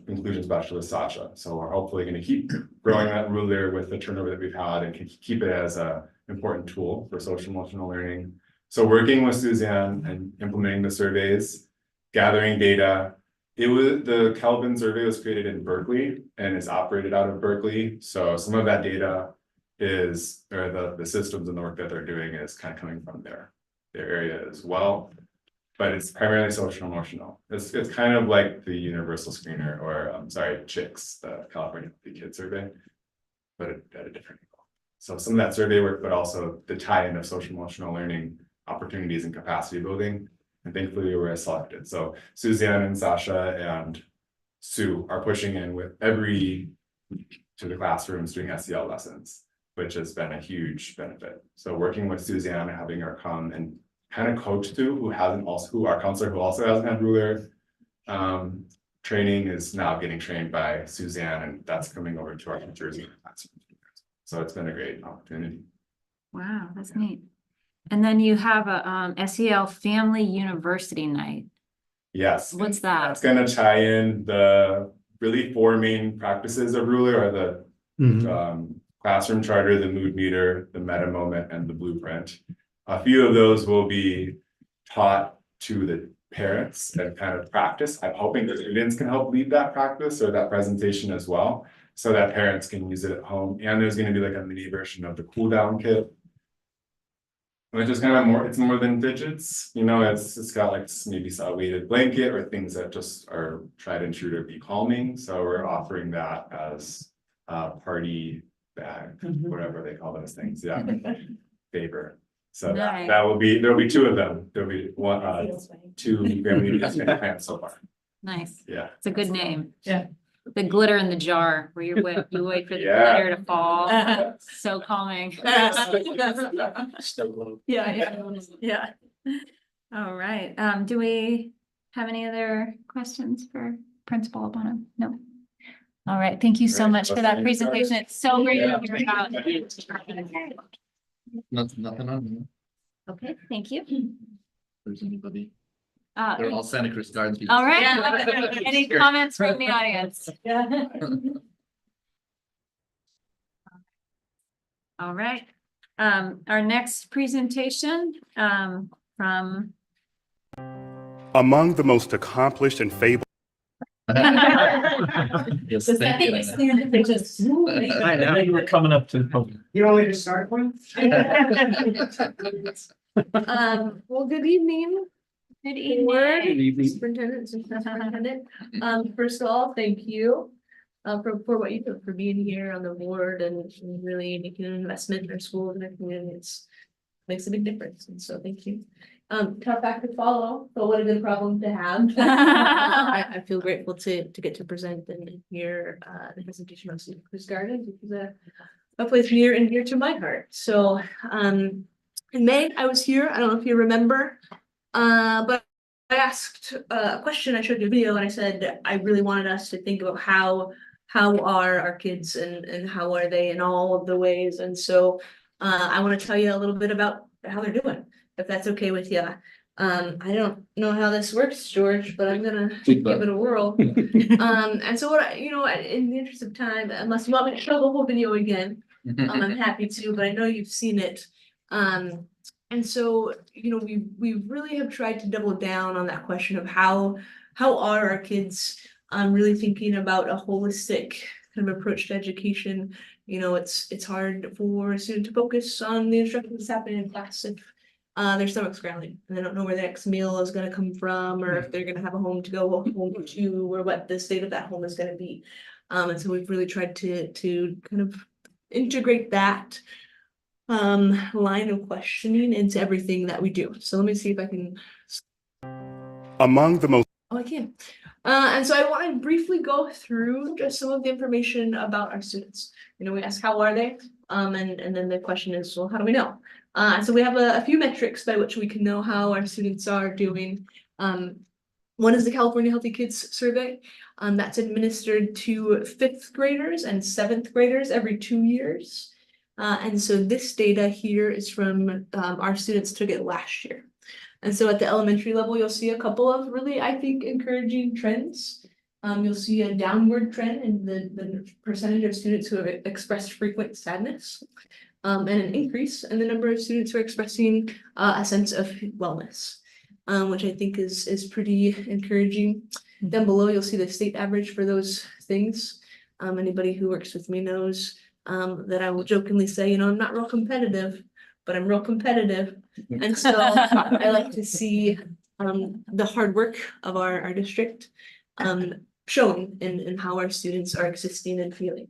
inclusion specialist Sasha. So we're hopefully going to keep growing that ruler with the turnover that we've had and keep it as a important tool for social emotional learning. So working with Suzanne and implementing the surveys, gathering data, The Kelvin survey was created in Berkeley and is operated out of Berkeley. So some of that data is, or the systems and the work that they're doing is kind of coming from their area as well. But it's primarily social emotional. It's kind of like the universal screener, or CHICS, the California Healthy Kids Survey, but at a different level. So some of that survey work, but also the tie-in of social emotional learning opportunities and capacity building. And thankfully we were selected. So Suzanne and Sasha and Sue are pushing in with every week to the classrooms doing SEL lessons, which has been a huge benefit. So working with Suzanne, having her come and kind of coach Sue, who our counselor who also hasn't had ruler training, is now getting trained by Suzanne, and that's coming over to our teachers in the classroom. So it's been a great opportunity. Wow, that's neat. And then you have a SEL Family University Night. Yes. What's that? That's gonna tie in the really 4 main practices of ruler, or the classroom charter, the mood meter, the meta moment, and the blueprint. A few of those will be taught to the parents and kind of practice. I'm hoping the students can help lead that practice or that presentation as well, so that parents can use it at home. And there's going to be like a mini version of the cool down kit, which is kind of it's more than fidgets. You know, it's got like maybe a weighted blanket or things that just are tried and true to be calming. So we're offering that as a party bag, whatever they call those things. Yeah, favor. So Nice. there'll be 2 of them. There'll be 2 family plans so far. Nice. Yeah. It's a good name. Yeah. The glitter in the jar where you wait for the Yeah. glitter to fall. So calming. Yeah. All right. Do we have any other questions for Principal Abana? No. All right. Thank you so Great. much for that presentation. It's so great to hear about. Nothing on me. Okay, thank you. If there's anybody, they're all Santa Cruz Gardens people. All right. Any comments from the audience? All right. Our next presentation from. Among the most accomplished and fabled Yes, thank you. I know. You were coming up to the podium. You want me to start one? Well, good evening. Good Board, evening. Superintendent, Superintendent. First of all, thank you for what you do, for being here on the board and really making an investment in our schools and our communities. Makes a big difference, and so thank you. Tough act to follow, but what a good problem to have. I feel grateful to get to present and hear the presentation on Santa Cruz Gardens, which is a place near and dear to my heart. So in May, I was here. I don't know if you remember, but I asked a question. I showed you a video, and I said I really wanted us to think about how are our kids and how are they in all of the ways. And so I want to tell you a little bit about how they're doing, if that's okay with you. I don't know how this works, George, but I'm gonna give it a whirl. And so what in the interest of time, unless you want me to show the whole video again, I'm happy to, but I know you've seen it. And so, we really have tried to double down on that question of how are our kids really thinking about a holistic kind of approach to education. It's hard for a student to focus on the instruction that's happening in class if their stomach's growling and they don't know where the next meal is going to come from, or if they're going to have a home to go home to, or what the state of that home is going to be. And so we've really tried to kind of integrate that line of questioning into everything that we do. So let me see if I can. among the most Oh, I can. And so I want to briefly go through just some of the information about our students. We ask how are they, and then the question is, well, how do we know? And so we have a few metrics by which we can know how our students are doing. One is the California Healthy Kids Survey. That's administered to 5th graders and 7th graders every 2 years. And so this data here is from our students took it last year. And so at the elementary level, you'll see a couple of really, I think, encouraging trends. You'll see a downward trend in the percentage of students who have expressed frequent sadness, and an increase in the number of students who are expressing a sense of wellness. which I think is pretty encouraging. Down below, you'll see the state average for those things. Anybody who works with me knows that I will jokingly say, I'm not real competitive, but I'm real competitive. And so I like to see the hard work of our district shown in how our students are existing and feeling.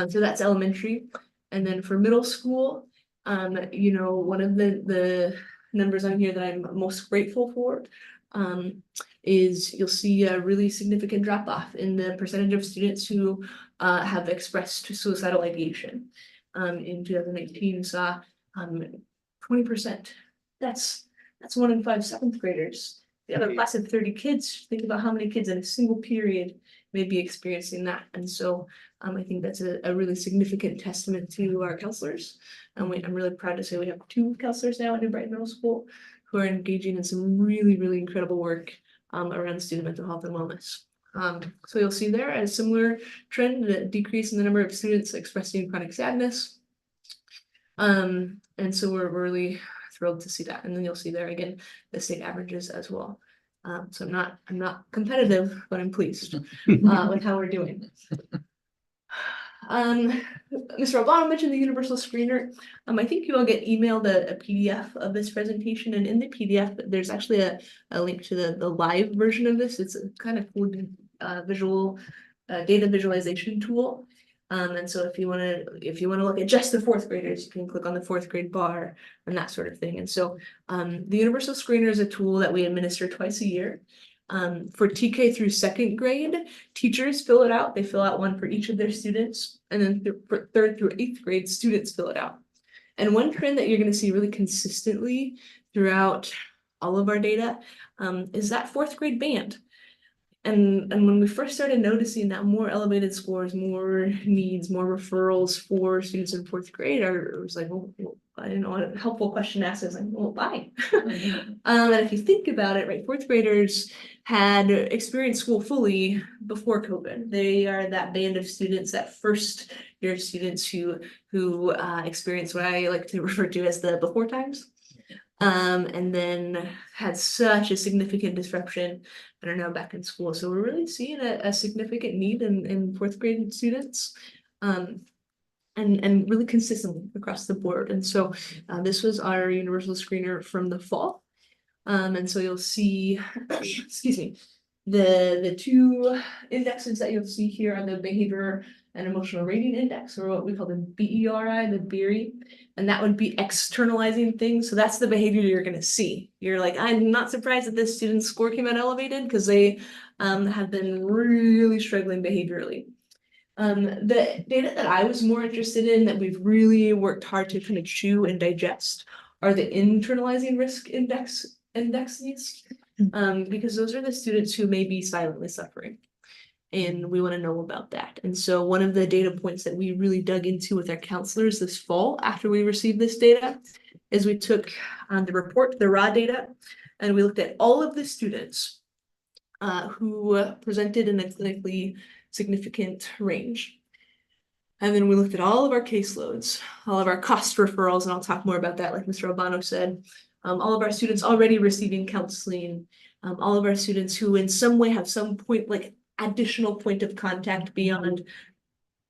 So that's elementary. And then for middle school, one of the numbers on here that I'm most grateful for is you'll see a really significant drop off in the percentage of students who have expressed suicidal ideation. In 2018, saw 20%. That's 1 in 5 7th graders. You have a class of 30 kids. Think about how many kids in a single period may be experiencing that. And so I think that's a really significant testament to our counselors. And I'm really proud to say we have 2 counselors now at New Brighton Middle School who are engaging in some really, really incredible work around student mental health and wellness. So you'll see there a similar trend, a decrease in the number of students expressing chronic sadness. And so we're really thrilled to see that. And then you'll see there again the state averages as well. So I'm not competitive, but I'm pleased with how we're doing. Mr. Albano mentioned the universal screener. I think you all get emailed a PDF of this presentation, and in the PDF, there's actually a link to the live version of this. It's a kind of cool visual data visualization tool. And so if you want to look at just the 4th graders, you can click on the 4th grade bar and that sort of thing. And so the universal screener is a tool that we administer twice a year. For TK through 2nd grade, teachers fill it out. They fill out one for each of their students. And then for 3rd through 8th grade, students fill it out. And one trend that you're going to see really consistently throughout all of our data is that 4th grade band. And when we first started noticing that more elevated scores, more needs, more referrals for students in 4th grade, it was like, well, I didn't know what a helpful question to ask. I was like, well, why? And if you think about it, right, 4th graders had experienced school fully before COVID. They are that band of students, that first year students who experienced what I like to refer to as the before times. And then had such a significant disruption and are now back in school. So we're really seeing a significant need in 4th grade students. And really consistently across the board. And so this was our universal screener from the fall. And so you'll see, excuse me, the 2 indexes that you'll see here are the behavior and emotional rating index, or what we call the BERI, the BERI, and that would be externalizing things. So that's the behavior you're going to see. You're like, I'm not surprised that this student's score came out elevated because they have been really struggling behaviorally. The data that I was more interested in, that we've really worked hard to kind of chew and digest, are the internalizing risk indexes, because those are the students who may be silently suffering. And we want to know about that. And so one of the data points that we really dug into with our counselors this fall after we received this data is we took the report, the raw data, and we looked at all of the students who presented in a clinically significant range. And then we looked at all of our caseloads, all of our cost referrals, and I'll talk more about that, like Mr. Albano said, all of our students already receiving counseling, all of our students who in some way have some point, like additional point of contact beyond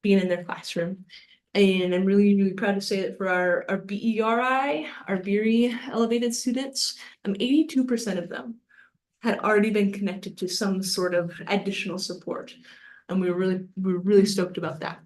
being in their classroom. And I'm really, really proud to say that for our BERI, our BERI elevated students, 82% of them had already been connected to some sort of additional support. And we were really stoked about that.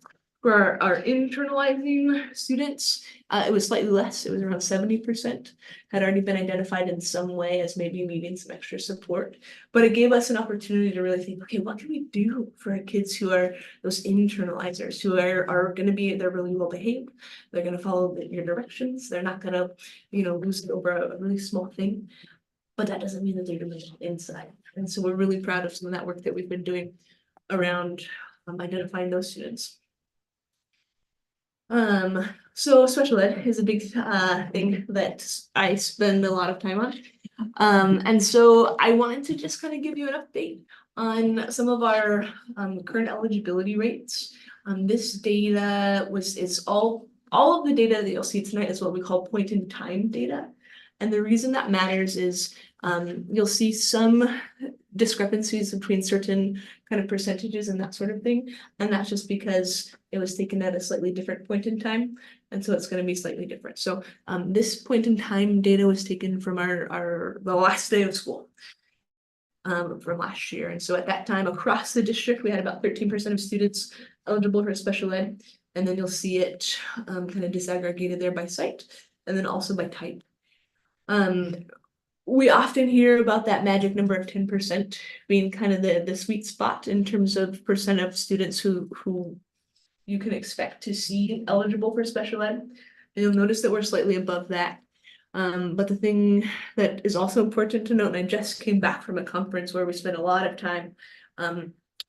For our internalizing students, it was slightly less. It was around 70% had already been identified in some way as maybe needing some extra support. But it gave us an opportunity to really think, okay, what can we do for our kids who are those internalizers, who are going to be, they're really well behaved. They're going to follow your directions. They're not going to, lose it over a really small thing. But that doesn't mean that they're doing it inside. And so we're really proud of some of that work that we've been doing around identifying those students. So special ed is a big thing that I spend a lot of time on. And so I wanted to just kind of give you an update on some of our current eligibility rates. This data is all of the data that you'll see tonight is what we call point in time data. And the reason that matters is You'll see some discrepancies between certain kind of percentages and that sort of thing. And that's just because it was taken at a slightly different point in time. And so it's going to be slightly different. So this point in time data was taken from the last day of school from last year. And so at that time across the district, we had about 13% of students eligible for special ed. And then you'll see it kind of disaggregated there by site and then also by type. We often hear about that magic number of 10% being kind of the sweet spot in terms of percent of students who you can expect to see eligible for special ed. And you'll notice that we're slightly above that. But the thing that is also important to note, and I just came back from a conference where we spent a lot of time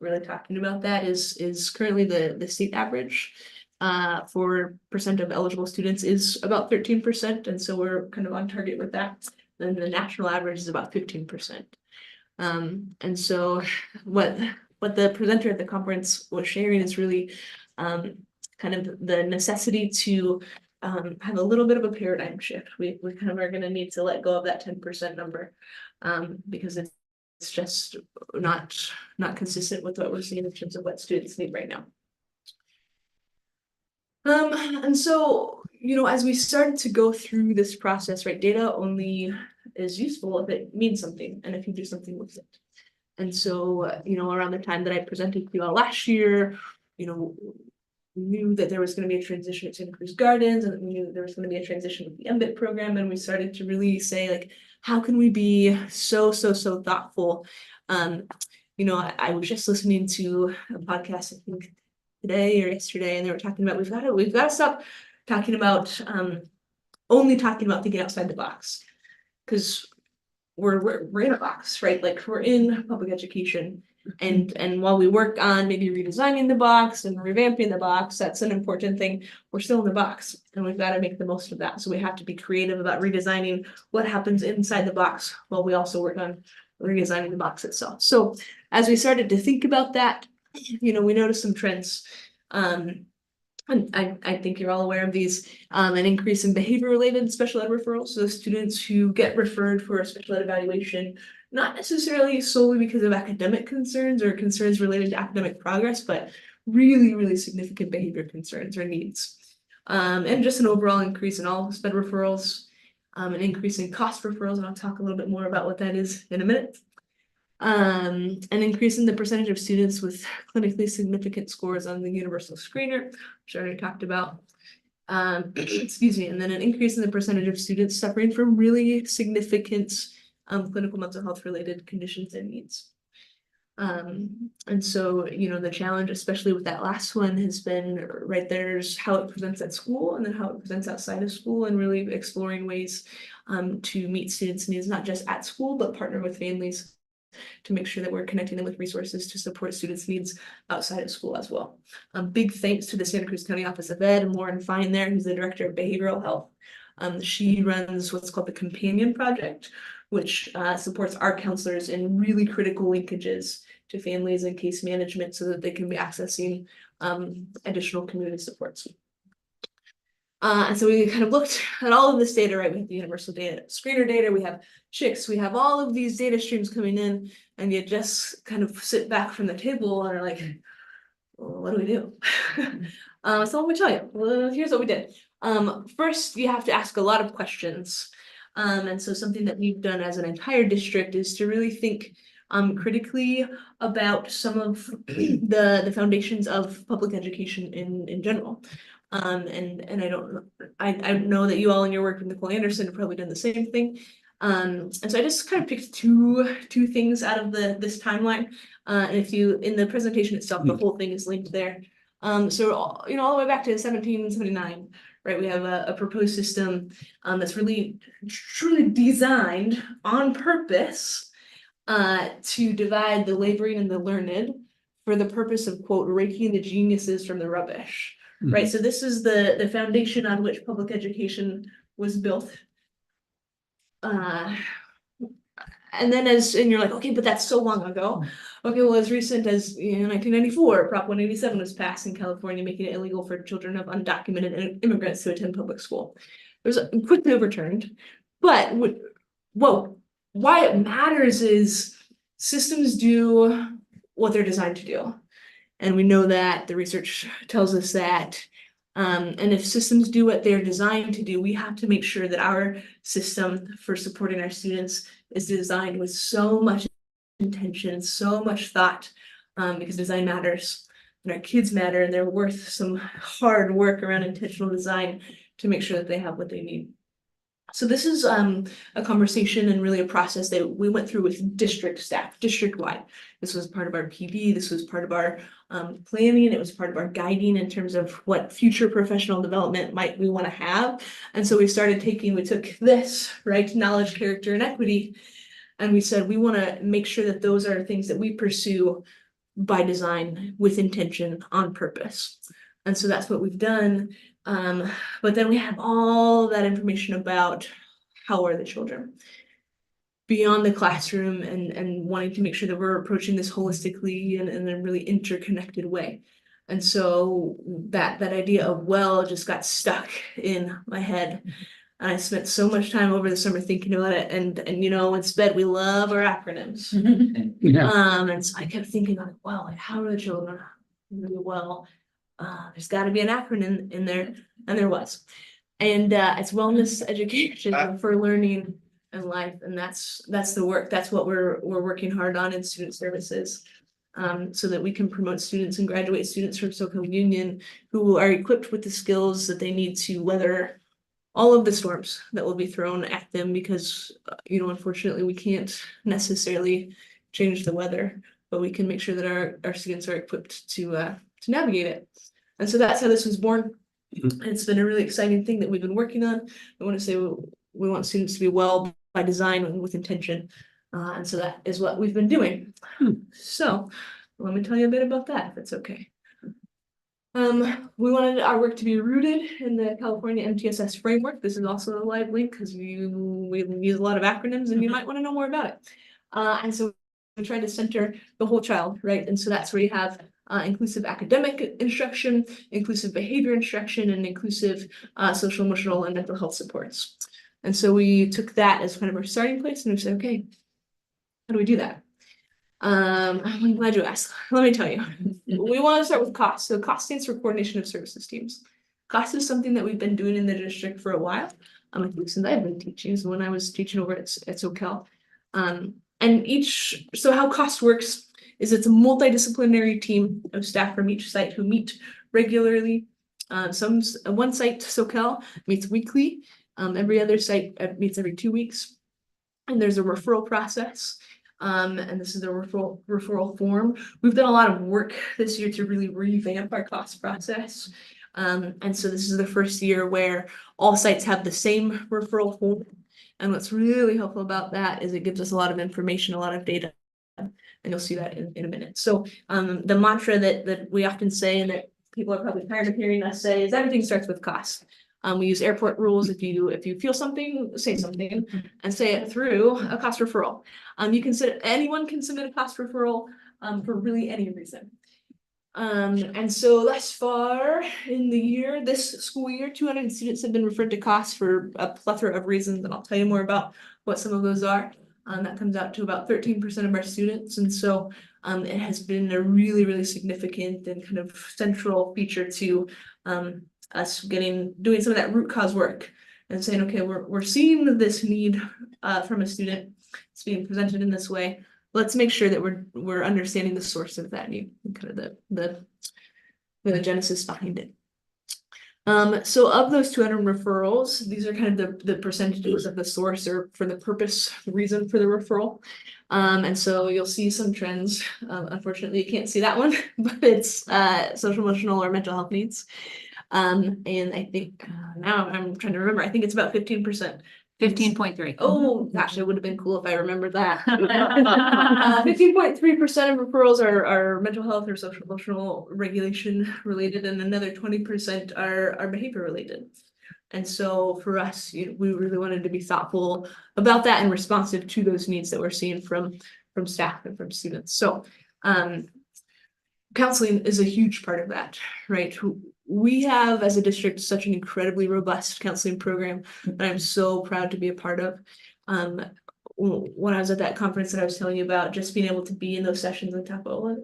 really talking about that, is currently the state average for percent of eligible students is about 13%. And so we're kind of on target with that. Then the national average is about 15%. And so what the presenter at the conference was sharing is really kind of the necessity to have a little bit of a paradigm shift. We kind of are going to need to let go of that 10% number because it's just not consistent with what we're seeing in terms of what students need right now. And so, you know, as we started to go through this process, right, data only is useful if it means something and if you do something with it. And so, you know, around the time that I presented to you all last year, you know, we knew that there was going to be a transition at Santa Cruz Gardens, and we knew that there was going to be a transition with the MBIT program, and we started to really say, like, how can we be so thoughtful? You know, I was just listening to a podcast, I think today or yesterday, and they were talking about we've got to stop talking about only talking about thinking outside the box, because we're in a box, right? Like, we're in public education. And while we work on maybe redesigning the box and revamping the box, that's an important thing. We're still in the box and we've got to make the most of that. So we have to be creative about redesigning what happens inside the box while we also work on redesigning the box itself. So as we started to think about that, you know, we noticed some trends. And I think you're all aware of these, an increase in behavior-related special ed referrals. So students who get referred for a special ed evaluation, not necessarily solely because of academic concerns or concerns related to academic progress, but really significant behavior concerns or needs. And just an overall increase in all SPED referrals, an increase in cost referrals, and I'll talk a little bit more about what that is in a minute. An increase in the percentage of students with clinically significant scores on the universal screener, which I already talked about. Excuse me, and then an increase in the percentage of students suffering from really significant clinical mental health related conditions and needs. And so, you know, the challenge, especially with that last one, has been, right, there's how it presents at school and then how it presents outside of school, and really exploring ways to meet students' needs, not just at school, but partner with families to make sure that we're connecting them with resources to support students' needs outside of school as well. Big thanks to the Santa Cruz County Office of Ed and Lauren Fine there, who's the Director of Behavioral Health. She runs what's called the Companion Project, which supports our counselors in really critical linkages to families and case management so that they can be accessing additional community supports. And so we kind of looked at all of this data, right? We have the universal data, screener data, we have chicks, we have all of these data streams coming in, and you just kind of sit back from the table and are like, well, what do we do? So let me tell you, well, here's what we did. First, you have to ask a lot of questions. And so something that we've done as an entire district is to really think critically about some of the foundations of public education in general. And I know that you all in your work with Nicole Anderson have probably done the same thing. And so I just kind of picked two things out of this timeline. And if you, in the presentation itself, the whole thing is linked there. So, you know, all the way back to 1779, right? We have a proposed system that's really truly designed on purpose to divide the laboring and the learned for the purpose of, quote, raking the geniuses from the rubbish. Right, so this is the foundation on which public education was built. And then and you're like, okay, but that's so long ago. Okay, well, as recent as 1994, Prop 187 was passed in California, making it illegal for children of undocumented immigrants to attend public school. It was quickly overturned, but whoa, why it matters is systems do what they're designed to do. And we know that the research tells us that. And if systems do what they're designed to do, we have to make sure that our system for supporting our students is designed with so much intention, so much thought, because design matters and our kids matter, and they're worth some hard work around intentional design to make sure that they have what they need. So this is a conversation and really a process that we went through with district staff, district-wide. This was part of our PD, this was part of our planning, it was part of our guiding in terms of what future professional development might we want to have. And so we took this, right, knowledge, character, and equity, and we said we want to make sure that those are things that we pursue by design, with intention, on purpose. And so that's what we've done. But then we have all that information about how are the children beyond the classroom, and wanting to make sure that we're approaching this holistically and in a really interconnected way. And so that idea of well just got stuck in my head. And I spent so much time over the summer thinking about it, and you know, in SPED, we love our acronyms. Yeah. And so I kept thinking like, well, like how are the children really well? There's got to be an acronym in there, and there was. And it's wellness education for learning and life, and that's the work. That's what we're working hard on in student services, so that we can promote students and graduate students from SoCal Union who are equipped with the skills that they need to weather all of the storms that will be thrown at them, because you know, unfortunately, we can't necessarily change the weather, but we can make sure that our students are equipped to navigate it. And so that's how this was born. And it's been a really exciting thing that we've been working on. I want to say we want students to be well by design and with intention. And so that is what we've been doing. So let me tell you a bit about that, if it's okay. We wanted our work to be rooted in the California MTSS framework. This is also a live link because we use a lot of acronyms and you might want to know more about it. And so we're trying to center the whole child, right? And so that's where you have inclusive academic instruction, inclusive behavior instruction, and inclusive social, emotional, and mental health supports. And so we took that as kind of our starting place, and we said, okay, how do we do that? I'm glad you asked. Let me tell you. We want to start with cost. So cost stands for coordination of services teams. Cost is something that we've been doing in the district for a while. I think since I've been teaching, so when I was teaching over at SoCal. So how cost works is it's a multidisciplinary team of staff from each site who meet regularly. One site, SoCal, meets weekly. Every other site meets every 2 weeks. And there's a referral process. And this is the referral form. We've done a lot of work this year to really revamp our cost process. And so this is the first year where all sites have the same referral form. And what's really helpful about that is it gives us a lot of information, a lot of data. And you'll see that in a minute. So the mantra that we often say, and that people are probably tired of hearing us say, is everything starts with cost. We use airport rules. If you feel something, say something, and say it through a cost referral. Anyone can submit a cost referral for really any reason. And so thus far in this school year, 200 students have been referred to costs for a plethora of reasons, and I'll tell you more about what some of those are. That comes out to about 13% of our students, and so it has been a really, really significant and kind of central feature to us doing some of that root cause work and saying, okay, we're seeing this need from a student. It's being presented in this way. Let's make sure that we're understanding the source of that need and kind of the genesis behind it. So of those 200 referrals, these are kind of the percentages of the source or for the purpose, the reason for the referral. And so you'll see some trends. Unfortunately, you can't see that one, but it's social, emotional, or mental health needs. And I think now I'm trying to remember, I think it's about 15%. 15.3. Oh, gosh, it would have been cool if I remembered that. 15.3% of referrals are mental health or social emotional regulation related, and another 20% are behavior related. And so for us, we really wanted to be thoughtful about that and responsive to those needs that we're seeing from staff and from students. So counseling is a huge part of that, right? We have, as a district, such an incredibly robust counseling program that I'm so proud to be a part of. when I was at that conference that I was telling you about, just being able to be in those sessions and talk about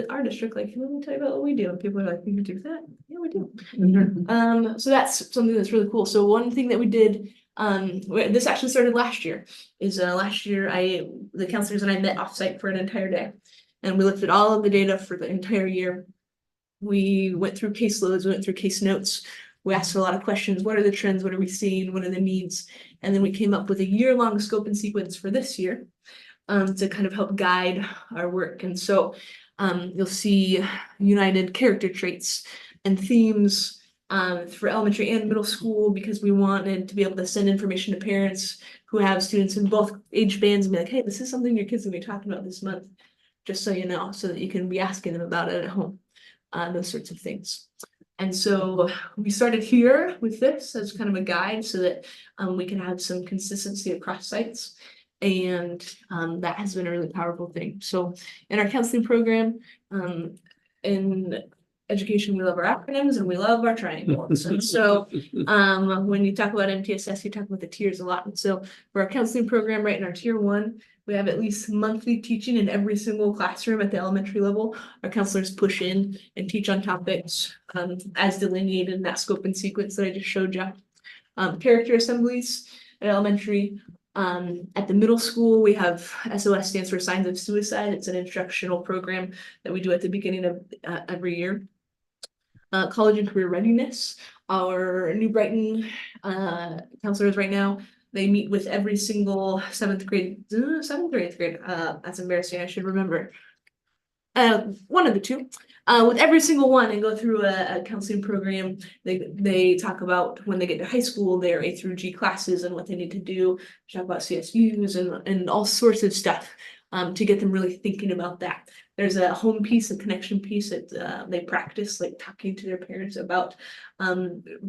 our district, like, let me tell you about what we do. And people are like, you do that? Yeah, we do. So that's something that's really cool. So one thing that we did, this actually started last year, is last year the counselors and I met offsite for an entire day. And we looked at all of the data for the entire year. We went through caseloads, we went through case notes. We asked a lot of questions. What are the trends? What are we seeing? What are the needs? And then we came up with a year-long scope and sequence for this year to kind of help guide our work. And so you'll see united character traits and themes for elementary and middle school, because we wanted to be able to send information to parents who have students in both age bands and be like, hey, this is something your kids will be talking about this month, just so you know, so that you can be asking them about it at home, those sorts of things. And so we started here with this as kind of a guide so that we can have some consistency across sites. And that has been a really powerful thing. So in our counseling program, in education, we love our acronyms and we love our triangles. And so when you talk about MTSS, you talk about the tiers a lot. And so for our counseling program, right in our tier 1, we have at least monthly teaching in every single classroom at the elementary level. Our counselors push in and teach on topics as delineated in that scope and sequence that I just showed you. Character assemblies at elementary. At the middle school, we have SOS, stands for Signs of Suicide. It's an instructional program that we do at the beginning of every year. College and career readiness. Our New Brighton counselors right now, they meet with every single 7th or 8th grade. That's embarrassing. I should remember. One of the two. With every single one, and go through a counseling program. They talk about when they get to high school, their A through G classes and what they need to do. Talk about CSUs and all sorts of stuff to get them really thinking about that. There's a home piece, a connection piece that they practice, like talking to their parents about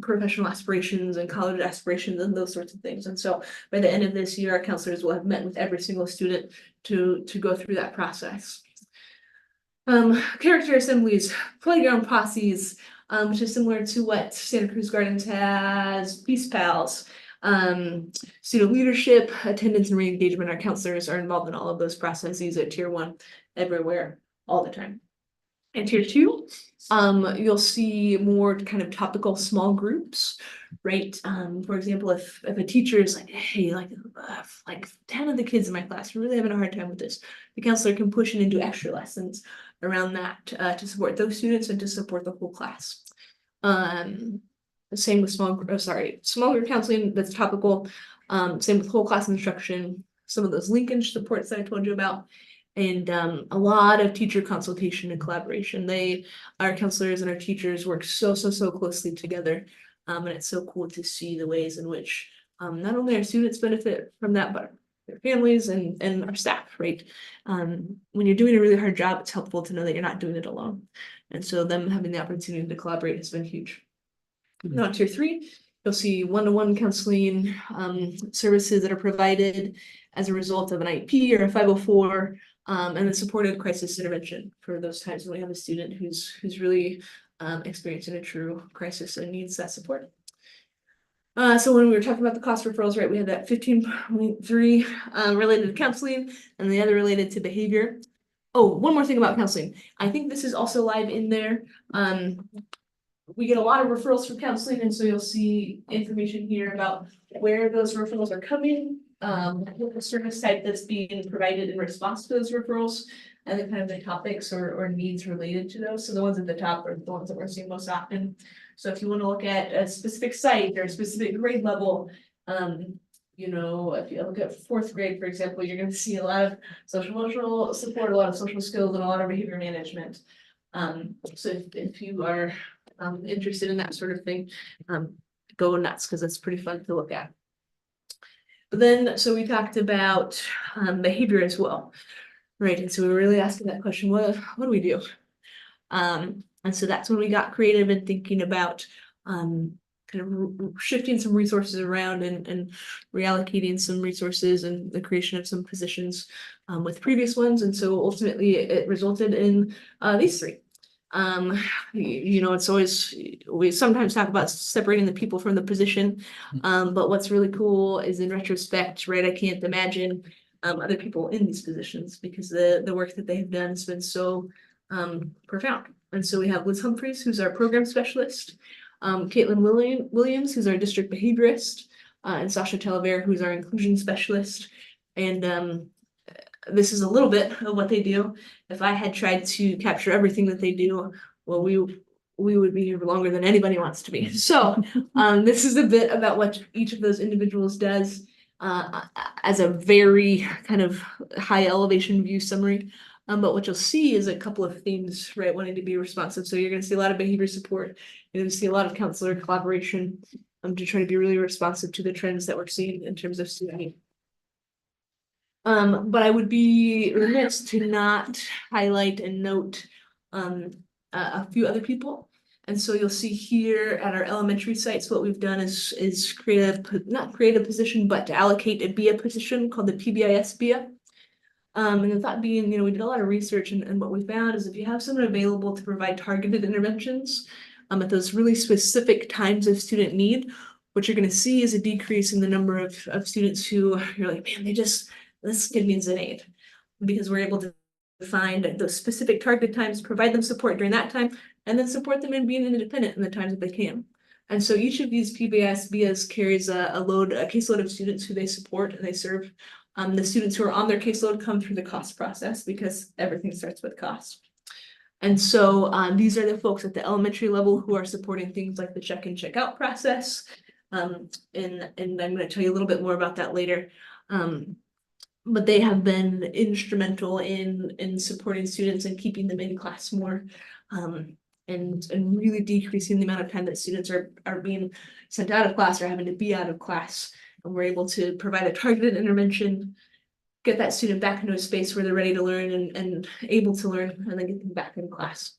professional aspirations and college aspirations and those sorts of things. And so by the end of this year, our counselors will have met with every single student to go through that process. Character assemblies, playground posses, which is similar to what Santa Cruz Gardens has, Peace Pals, student leadership, attendance and re-engagement. Our counselors are involved in all of those processes at tier 1 everywhere, all the time. And tier 2, you'll see more kind of topical small groups, right? For example, if a teacher is like, hey, like 10 of the kids in my class are really having a hard time with this, the counselor can push it into extra lessons around that to support those students and to support the whole class. The same with smaller counseling that's topical. Same with whole class instruction, some of those linkage supports that I told you about. And a lot of teacher consultation and collaboration. Our counselors and our teachers work so closely together. And it's so cool to see the ways in which not only our students benefit from that, but their families and our staff, right? When you're doing a really hard job, it's helpful to know that you're not doing it alone. And so them having the opportunity to collaborate has been huge. Now, tier 3, you'll see one-to-one counseling services that are provided as a result of an IEP or a 504, and the supported crisis intervention for those times when we have a student who's really experiencing a true crisis and needs that support. So when we were talking about the cost referrals, right, we had that 15.3 related to counseling and the other related to behavior. Oh, one more thing about counseling. I think this is also live in there. We get a lot of referrals from counseling, and so you'll see information here about where those referrals are coming, what the service type that's being provided in response to those referrals, and then kind of the topics or needs related to those. So the ones at the top are the ones that we're seeing most often. So if you want to look at a specific site or a specific grade level, you know, if you look at 4th grade, for example, you're going to see a lot of social emotional support, a lot of social skills, and a lot of behavior management. So if you are interested in that sort of thing, go nuts, because it's pretty fun to look at. But then, so we talked about behavior as well, right? And so we were really asking that question, what do we do? And so that's when we got creative in thinking about kind of shifting some resources around and reallocating some resources and the creation of some positions with previous ones. And so ultimately it resulted in these 3. You know, it's always, we sometimes talk about separating the people from the position, but what's really cool is in retrospect, right? I can't imagine other people in these positions, because the work that they have done has been so profound. And so we have Liz Humphreys, who's our program specialist, Caitlin Williams, who's our district behaviorist, and Sasha Telever, who's our inclusion specialist. And this is a little bit of what they do. If I had tried to capture everything that they do, well, we would be here longer than anybody wants to be. So this is a bit about what each of those individuals does as a very kind of high elevation view summary. But what you'll see is a couple of themes, right? Wanting to be responsive. So you're going to see a lot of behavior support. You're going to see a lot of counselor collaboration to try to be really responsive to the trends that we're seeing in terms of student need. But I would be remiss to not highlight and note a few other people. And so you'll see here at our elementary sites, what we've done is not create a position, but to allocate a BIA position called the PBIS BIA. And the thought being, we did a lot of research, and what we found is if you have someone available to provide targeted interventions at those really specific times of student need, what you're going to see is a decrease in the number of students who you're like, man, this kid needs an aid, because we're able to find those specific targeted times, provide them support during that time, and then support them in being independent in the times that they can. And so each of these PBIS BIAs carries a caseload of students who they support and they serve. The students who are on their caseload come through the cost process, because everything starts with cost. And so these are the folks at the elementary level who are supporting things like the check-in, check-out process. And I'm going to tell you a little bit more about that later. But they have been instrumental in supporting students and keeping them in class more, and really decreasing the amount of time that students are being sent out of class or having to be out of class. And we're able to provide a targeted intervention, get that student back into a space where they're ready to learn and able to learn, and then get them back in class.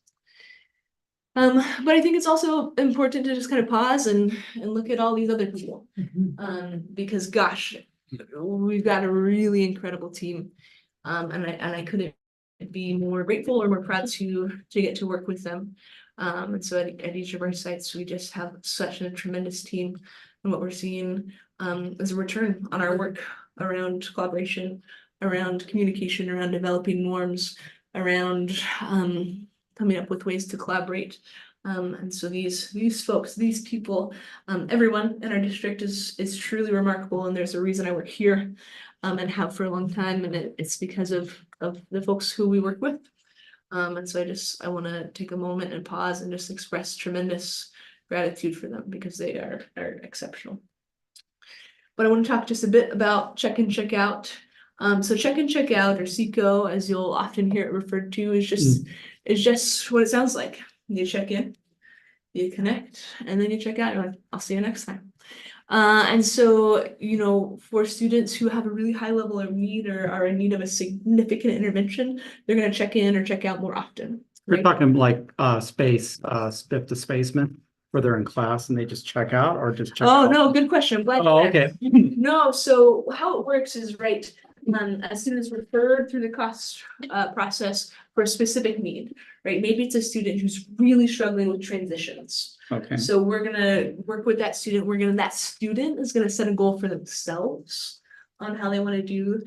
But I think it's also important to just kind of pause and look at all these other people, because gosh, we've got a really incredible team, and I couldn't be more grateful or more proud to get to work with them. And so at each of our sites, we just have such a tremendous team, and what we're seeing is a return on our work around collaboration, around communication, around developing norms, around coming up with ways to collaborate. And so these folks, these people, everyone in our district is truly remarkable, and there's a reason I work here and have for a long time, and it's because of the folks who we work with. And so I want to take a moment and pause and just express tremendous gratitude for them, because they are exceptional. But I want to talk just a bit about check-in, check-out. So check-in, check-out, or CECO, as you'll often hear it referred to, is just what it sounds like. You check in, you connect, and then you check out. You're like, I'll see you next time. And so, for students who have a really high level of need or are in need of a significant intervention, they're going to check in or check out more often. You're talking like space, spiff to spaceman, where they're in class and they just check out, or just check out? Oh, no, good question. I'm glad you asked. Okay. No, so how it works is, right, a student is referred through the cost process for a specific need, right? Maybe it's a student who's really struggling with transitions. Okay. So we're gonna work with that student. That student is gonna set a goal for themselves on how they want to do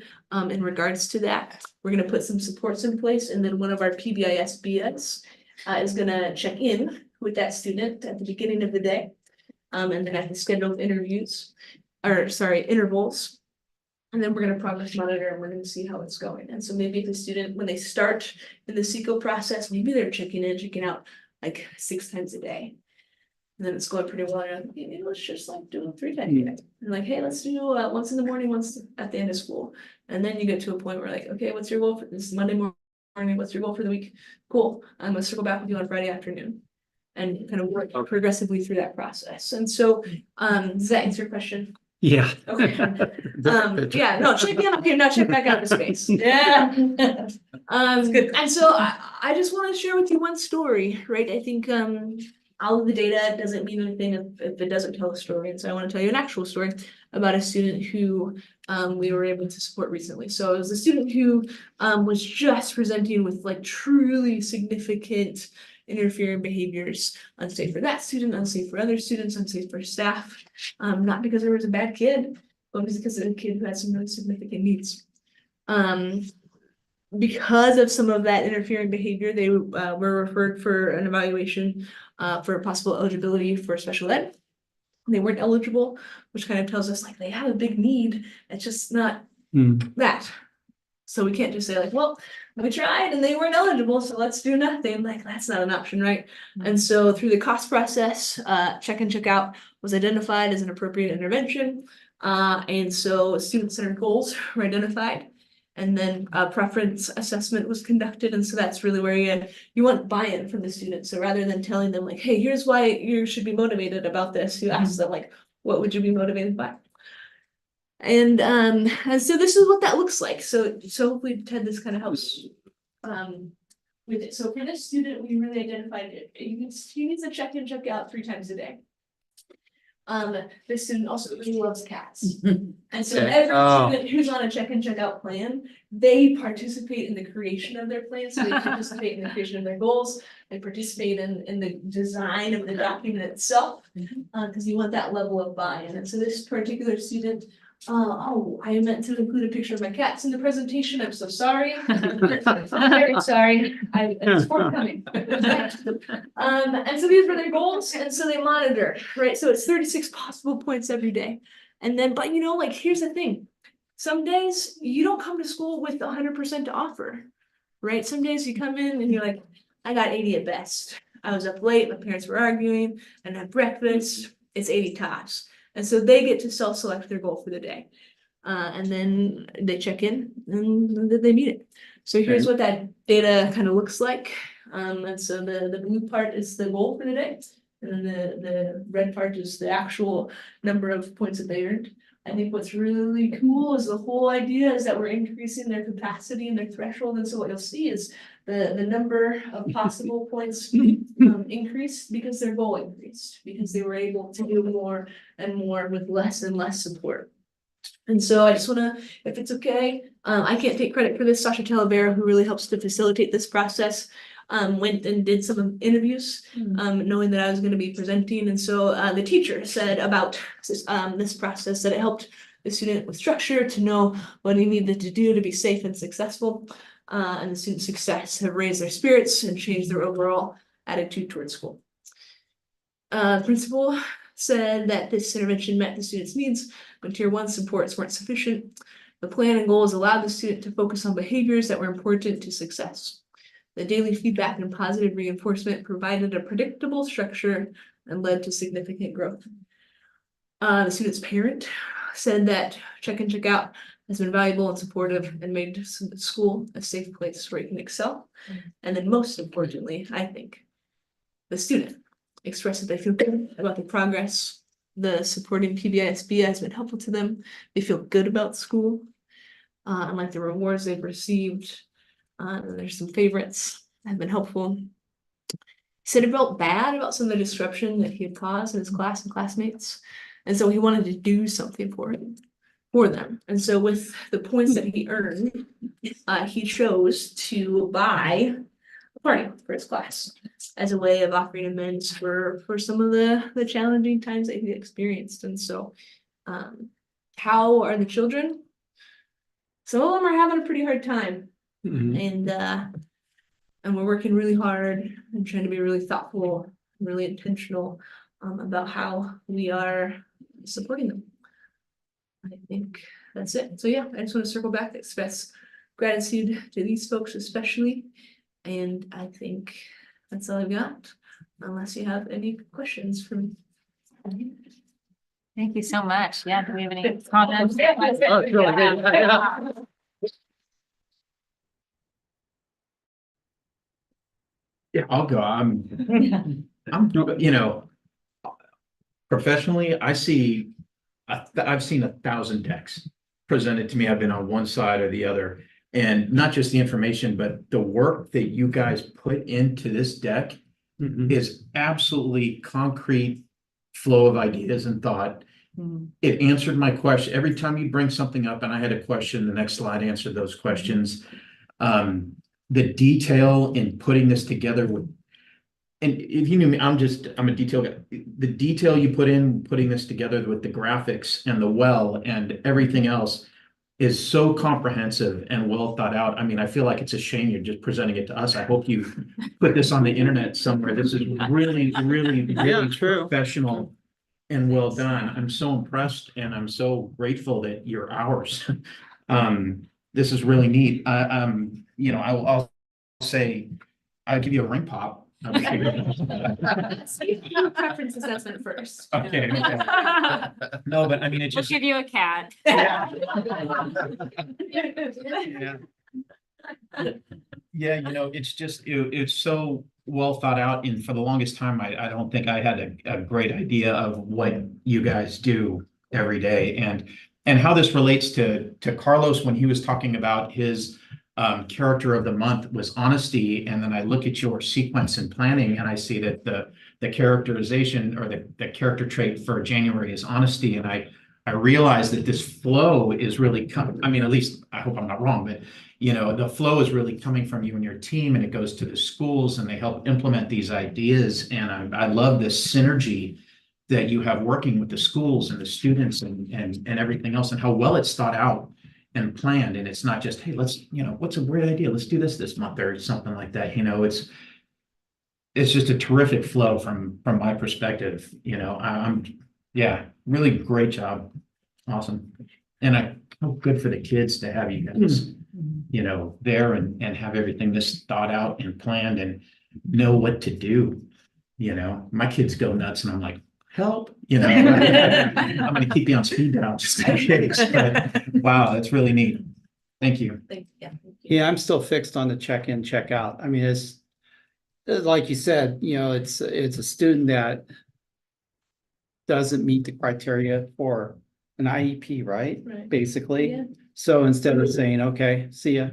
in regards to that. We're gonna put some supports in place, and then one of our PBIS BS is gonna check in with that student at the beginning of the day, and then at the scheduled intervals. And then we're going to progress monitor, and we're going to see how it's going. And so maybe the student, when they start in the CECO process, maybe they're checking in, checking out like 6 times a day. And then it's going pretty well. And maybe let's just like do it 3 times a day. And like, hey, let's do once in the morning, once at the end of school. And then you get to a point where like, okay, what's your goal for this Monday morning? What's your goal for the week? Cool. I'm going to circle back with you on Friday afternoon, and kind of work progressively through that process. And so, does that answer your question? Yeah. Okay. Yeah, no, check in, okay, now check back out to space. Yeah. And so I just want to share with you one story, right? I think all of the data doesn't mean anything if it doesn't tell a story. And so I want to tell you an actual story about a student who we were able to support recently. So it was a student who was just presenting with like truly significant interfering behaviors, unsafe for that student, unsafe for other students, unsafe for staff. Not because there was a bad kid, but because of a kid who had some really significant needs. Because of some of that interfering behavior, they were referred for an evaluation for possible eligibility for special ed. They weren't eligible, which kind of tells us like they have a big need. It's just not that. So we can't just say like, well, we tried and they weren't eligible, so let's do nothing. Like, that's not an option, right? And so through the cost process, check in, check out was identified as an appropriate intervention. And so student-centered goals were identified. And then a preference assessment was conducted. And so that's really where you want buy-in from the students. So rather than telling them like, hey, here's why you should be motivated about this, you ask them like, what would you be motivated by? And so this is what that looks like. So hopefully, Ted, this kind of helps with it. So for this student, we really identified it. He needs to check in, check out 3 times a day. This student also really loves cats. And so Okay. every Oh. student who's on a check in, check out plan, they participate in the creation of their plan. So they participate in the creation of their goals. They participate in the design of the document itself. Because you want that level of buy-in. And so this particular student, I meant to include a picture of my cats in the presentation. I'm so sorry. I'm very sorry. It's forthcoming. And so these were their goals, and so they monitor, right? So it's 36 possible points every day. And then, but like, here's the thing. Some days you don't come to school with 100% to offer, right? Some days you come in and you're like, I got 80 at best. I was up late, my parents were arguing, and had breakfast. It's 80 tops. And so they get to self-select their goal for the day. And then they check in and then they meet it. So here's what that data kind of looks like. And so the blue part is the goal for the day. And then the red part is the actual number of points that they earned. I think what's really cool is the whole idea is that we're increasing their capacity and their threshold. And so what you'll see is the number of possible points increased because their goal increased, because they were able to do more and more with less and less support. And so I just want to, if it's okay, I can't take credit for this. Sasha Talavera, who really helps to facilitate this process, went and did some interviews, knowing that I was going to be presenting. And so the teacher said about this process that it helped the student with structure to know what he needed to do to be safe and successful. And the student success have raised their spirits and changed their overall attitude towards school. Principal said that this intervention met the student's needs, but tier 1 supports weren't sufficient. The plan and goals allowed the student to focus on behaviors that were important to success. The daily feedback and positive reinforcement provided a predictable structure and led to significant growth. The student's parent said that check in, check out has been valuable and supportive and made school a safe place where you can excel. And then most importantly, I think, the student expressed that they feel good about the progress. The supporting PBISB has been helpful to them. They feel good about school and like the rewards they've received. And there's some favorites that have been helpful. He said he felt bad about some of the disruption that he had caused in his class and classmates. And so he wanted to do something for them. And so with the points that he earned, he chose to buy a party for his class as a way of offering amends for some of the challenging times that he experienced. And so how are the children? Some of them are having a pretty hard time. And we're working really hard and trying to be really thoughtful, really intentional about how we are supporting them. I think that's it. So yeah, I just want to circle back, express gratitude to these folks especially. And I think that's all I've got, unless you have any questions for me. Thank you so much. Yeah, do we have any comments? Oh, it's really good. Yeah. Yeah, I'll go. Professionally, I've seen 1,000 decks presented to me. I've been on one side or the other, and not just the information, but the work that you guys put into this deck is absolutely concrete flow of ideas and thought. It answered my question. Every time you bring something up and I had a question, the next slide answered those questions. The detail in putting this together and if you knew me, I'm a detail guy. The detail you put in putting this together with the graphics and the well and everything else is so comprehensive and well thought out. I mean, I feel like it's a shame you're just presenting it to us. I hope you put this on the internet somewhere. This is really, really, Yeah, really true. professional and well done. I'm so impressed and I'm so grateful that you're ours. This is really neat. I'll say, I'll give you a ring pop. Preference assessment first. Okay. No, but I mean, it We'll just. give you a cat. Yeah. Yeah, it's so well thought out, and for the longest time, I don't think I had a great idea of what you guys do every day, and how this relates to Carlos when he was talking about his character of the month was honesty, and then I look at your sequence and planning, and I see that the characterization or the character trait for January is honesty, and I realize that this flow is really I mean, at least I hope I'm not wrong, but the flow is really coming from you and your team, and it goes to the schools and they help implement these ideas. And I love this synergy that you have working with the schools and the students and everything else, and how well it's thought out and planned. And it's not just, hey, let's, what's a great idea? Let's do this month or something like that. It's just a terrific flow from my perspective. Yeah, really great job. Awesome. And good for the kids to have you guys, there and have everything this thought out and planned and know what to do. My kids go nuts and I'm like, help, I'm gonna keep you on speed dial just in case. But wow, that's really neat. Thank you. Yeah, I'm still fixed on the check-in, check-out. I mean, it's like you said, it's a student that doesn't meet the criteria for an IEP, right? Right. Basically. Yeah. So instead of saying, okay, see ya,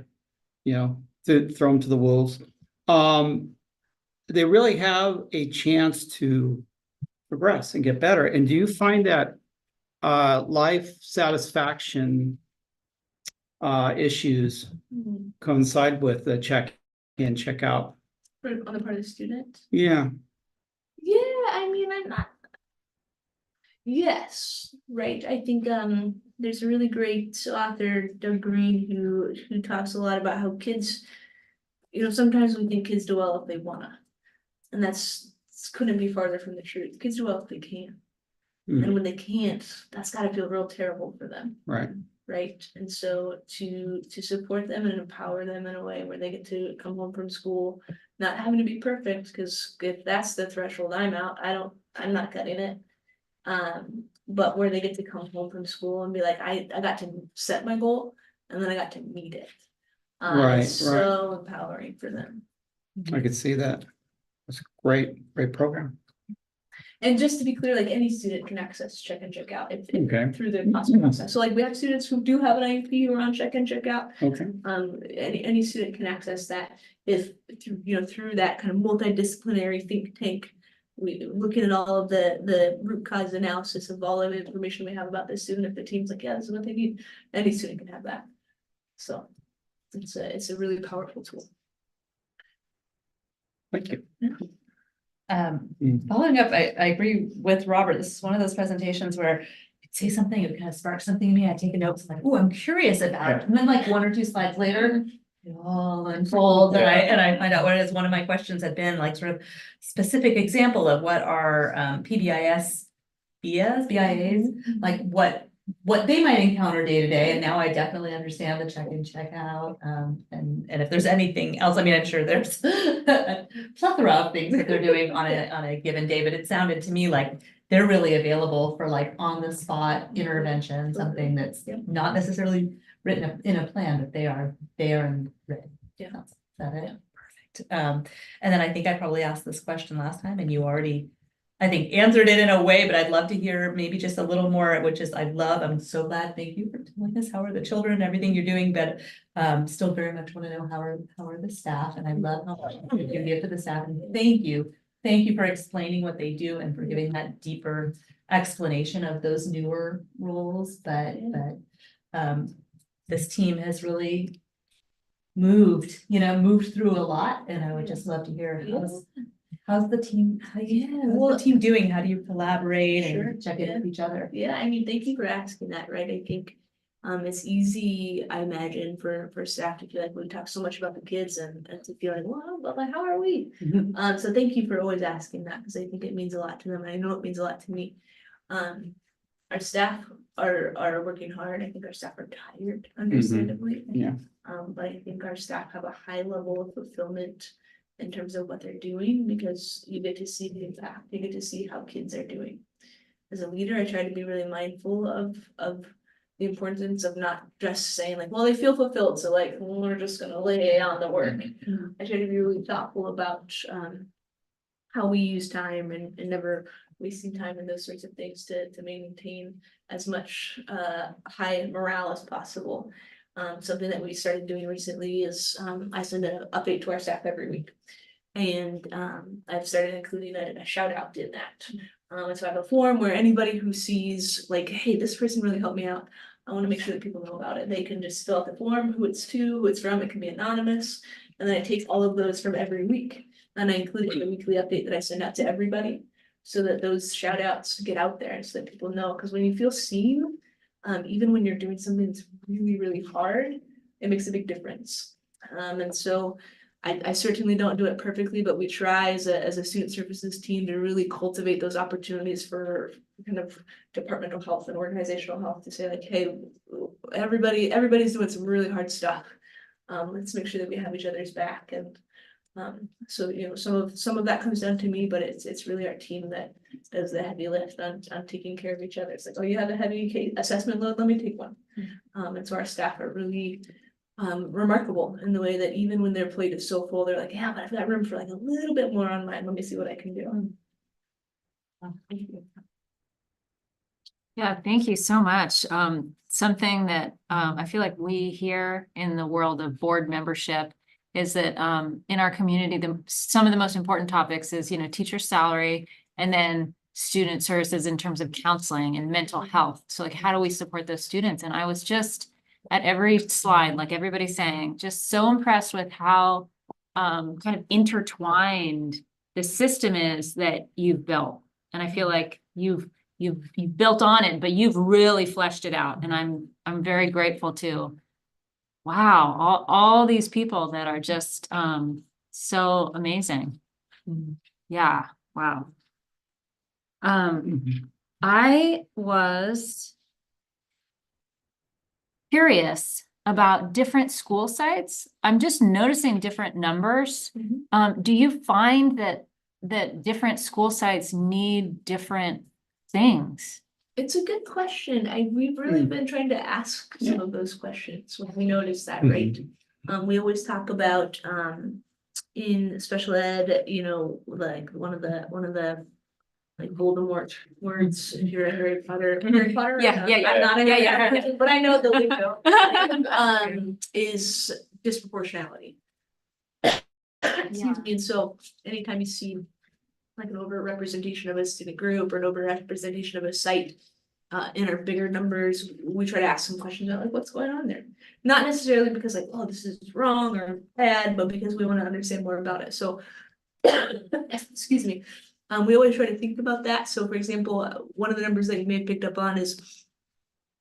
throw them to the wolves. They really have a chance to progress and get better. And do you find that life satisfaction issues coincide with the check-in, check-out? On the part of the student? Yeah. Yeah, I mean, I'm not. Yes, right. I think there's a really great author, Doug Green, who talks a lot about how kids, sometimes we think kids do well if they wanna. And couldn't be farther from the truth. Kids do well if they can. And when they can't, that's gotta feel real terrible for them. Right. Right. And so to support them and empower them in a way where they get to come home from school, not having to be perfect, because if that's the threshold I'm I'm not cutting it. But where they get to come home from school and be like, I got to set my goal and then I got to meet it. It's so empowering for them. I could see that. That's a great program. And just to be clear, like any student can access check in, check out Okay. through the process. So like we have students who do have an IEP who are on check in, check out. Okay. Any student can access that if through that kind of multidisciplinary think tank. We looking at all of the root cause analysis of all of the information we have about this student. If the team's like, yeah, this is what they need, any student can have that. So it's a really powerful tool. Thank you. Following up, I agree with Robert. This is one of those presentations where I'd say something, it kind of sparks something in me. I take a note, it's like, oh, I'm curious about it. And then like 1 or 2 slides later, it all unfolds and I find out what it is. One of my questions had been like sort of specific example of what our PBIS BIAs, like what they might encounter day to day. And now I definitely understand the check-in, check-out. And if there's anything else, I mean, I'm sure there's a plethora of things that they're doing on a given day, but it sounded to me like they're really available for like on the spot intervention, something that's not necessarily written up in a plan, but they are there and written. Yeah. Is that it? Perfect. And then I think I probably asked this question last time and you already, I think, answered it in a way, but I'd love to hear maybe just a little more, which is I'm so glad. Thank you for telling us how are the children and everything you're doing, but still very much want to know how are the staff, and I love how much you can give to the staff, and thank you for explaining what they do and for giving that deeper explanation of those newer roles, but this team has really moved through a lot, and I would just love to hear how's the team, the team doing? How do you collaborate and check in with each other? Yeah, I mean, thank you for asking that, right? I think It's easy, I imagine, for staff to feel like we talk so much about the kids and to feel like, well, but like, how are we? So thank you for always asking that, because I think it means a lot to them, and I know it means a lot to me. Our staff are working hard. I think our staff are tired, understandably. Yeah. But I think our staff have a high level of fulfillment in terms of what they're doing, because you get to see the impact, you get to see how kids are doing. As a leader, I try to be really mindful of the importance of not just saying like, well, they feel fulfilled, so like, we're just gonna lay on the work. I try to be really thoughtful about how we use time and never wasting time in those sorts of things to maintain as much high morale as possible. Something that we started doing recently is I send an update to our staff every week. And I've started including a shout out in that. So I have a form where anybody who sees like, hey, this person really helped me out, I want to make sure that people know about it. They can just fill out the form, who it's to, who it's from, it can be anonymous. And then I take all of those from every week and I include it in the weekly update that I send out to everybody, so that those shout outs get out there so that people know. Because when you feel seen, even when you're doing something that's really, really hard, it makes a big difference. And so I certainly don't do it perfectly, but we try as a student services team to really cultivate those opportunities for kind of departmental health and organizational health, to say like, hey, everybody's doing some really hard stuff. Let's make sure that we have each other's back. And so, you know, some of that comes down to me, but it's really our team that does the heavy lift on taking care of each other. It's like, oh, you have a heavy assessment load, let me take one. And so our staff are really remarkable in the way that even when their plate is so full, they're like, yeah, but I've got room for like a little bit more on mine. Let me see what I can do. Yeah, thank you so much. Something that I feel like we hear in the world of board membership is that in our community, some of the most important topics is, you know, teacher salary, and then student services in terms of counseling and mental health. So like, how do we support those students? And I was just at every slide, like everybody's saying, just so impressed with how kind of intertwined the system is that you've built. And I feel like you've built on it, but you've really fleshed it out. And I'm very grateful to, wow, all these people that are just so amazing. Yeah, wow. I was curious about different school sites. I'm just noticing different numbers. Do you find that different school sites need different things? It's a good question. We've really been trying to ask some of those questions when we notice that, right? We always talk about in special ed, you know, like one of the like Voldemort words, if you're a Harry Potter. Yeah. I'm not a Harry Yeah. Potter, but I know the lingo. Is disproportionality. Excuse me. And so anytime you see like an overrepresentation of a student group or an overrepresentation of a site in our bigger numbers, we try to ask some questions about like what's going on there. Not necessarily because like, oh, this is wrong or bad, but because we want to understand more about it. So excuse me. We always try to think about that. So for example, one of the numbers that you may have picked up on is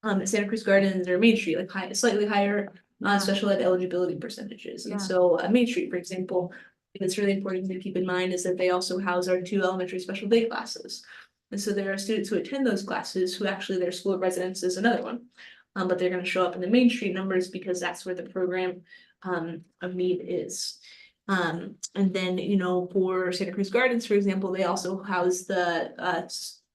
Santa Cruz Gardens or Main Street, like slightly higher special ed eligibility percentages. And so Main Street, for example, it's really important to keep in mind is that they also house our 2 elementary special day classes. And so there are students who attend those classes who actually their school of residence is another one. But they're going to show up in the Main Street numbers because that's where the program of need is. And then, you know, for Santa Cruz Gardens, for example, they also house the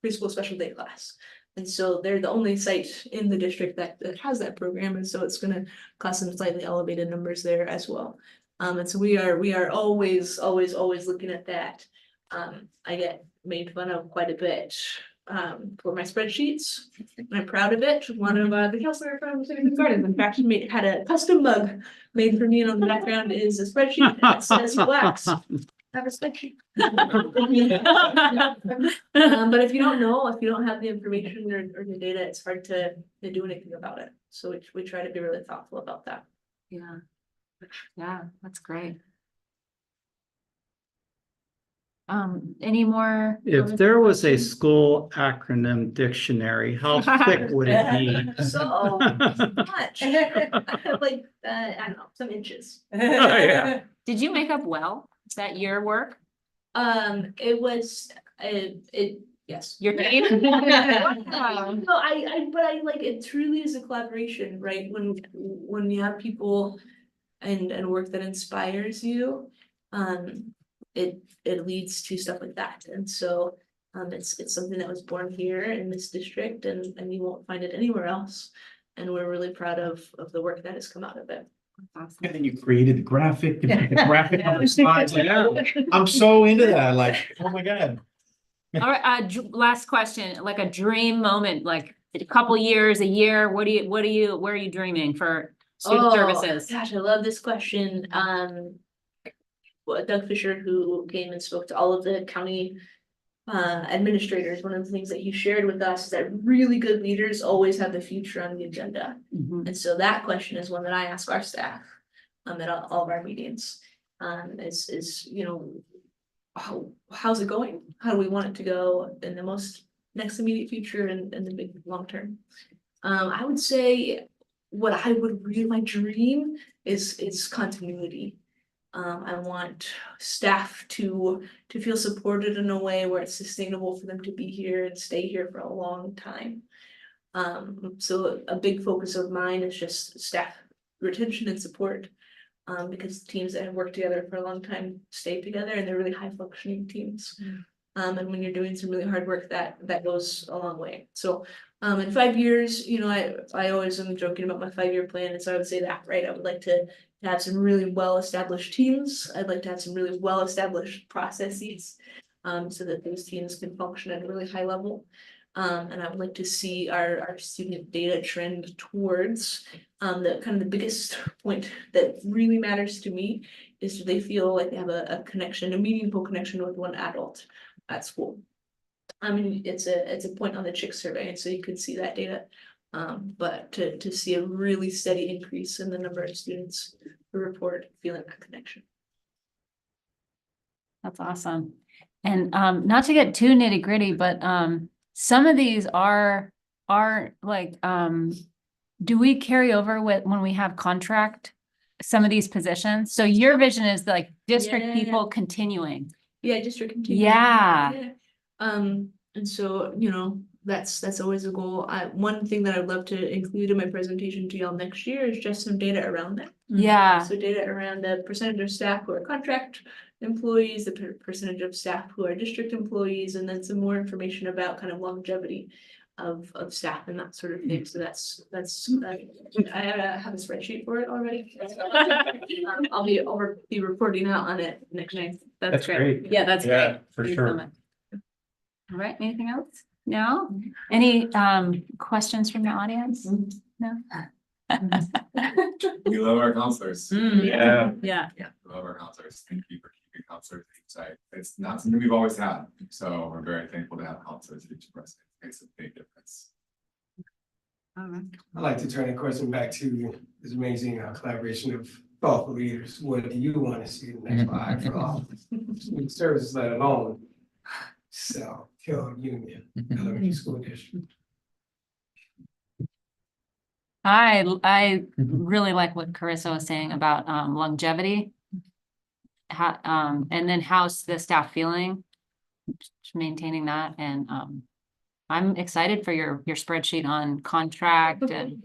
preschool special day class. And so they're the only site in the district that has that program. And so it's going to cost some slightly elevated numbers there as well. And so we are always looking at that. I get made fun of quite a bit for my spreadsheets. I'm proud of it. One of the counselor from Santa Cruz Gardens, in fact, had a custom mug made for me, and on the background is a spreadsheet that says wax. Have a spreadsheet. But if you don't know, if you don't have the information or the data, it's hard to do anything about it. So we try to be really thoughtful about that. Yeah, that's great. Any more? If there was a school acronym dictionary, how thick would it be? So much. I have like, I don't know, some inches. yeah. Did you make up well? Is that your work? It was, yes. Your team? No, but I like, it truly is a collaboration, right? When you have people and work that inspires you, it leads to stuff like that. And so, it's something that was born here in this district and you won't find it anywhere else. And we're really proud of the work that has come out of it. And then you created the graphic, and put the graphic on the slides. Like, I'm so into that. Like, oh my God. All right, last question, like a dream moment, like a couple years, a year, where are you dreaming for student services? Gosh, I love this question. Doug Fisher, who came and spoke to all of the county administrators, one of the things that he shared with us is that really good leaders always have the future on the agenda. Mhm. And so that question is one that I ask our staff at all of our meetings. Is you know, how's it going? How do we want it to go in the most next immediate future and the big long term? I would say what I would really, my dream is continuity. I want staff to feel supported in a way where it's sustainable for them to be here and stay here for a long time. So a big focus of mine is just staff retention and support. Because teams that have worked together for a long time stay together and they're really high functioning teams. And when you're doing some really hard work, that goes a long way. So in 5 years, you know, I always am joking about my 5-year plan, and so I would say that, right? I would like to have some really well-established teams. I'd like to have some really well-established processes, so that those teams can function at a really high level. And I would like to see our student data trend towards the kind of the biggest point that really matters to me is, do they feel like they have a connection, a meaningful connection with one adult at school? I mean, it's a point on the Chick survey, and so you could see that data. But to see a really steady increase in the number of students who report feeling that connection. That's awesome. And not to get too nitty gritty, but some of these are like, do we carry over when we have contract some of these positions? So your vision is like district Yeah. people continuing. Yeah, district continuing. Yeah. And so, you know, that's always a goal. One thing that I'd love to include in my presentation to y'all next year is just some data around that. Yeah. So data around the percentage of staff who are contract employees, the percentage of staff who are district employees, and then some more information about kind of longevity of staff and that sort of thing. So that's I have a spreadsheet for it already. I'll be reporting out on it next night. That's great. Yeah, that's Yeah, great. for Thanks sure. so much. All right, anything else? No? Any questions from the audience? No? We love our counselors. Yeah. Yeah. We love our counselors. Thank you for keeping counselors at each site. It's not something we've always had, so we're very thankful to have counselors at each president. It makes a big difference. All right. I'd like to turn the question back to this amazing collaboration of thoughtful leaders. What do you want to see in the next 5 for all student services, let alone South Hill Union Elementary School District? I really like what Carissa was saying about longevity. How and then how's the staff feeling? Maintaining that, and I'm excited for your spreadsheet on contract, and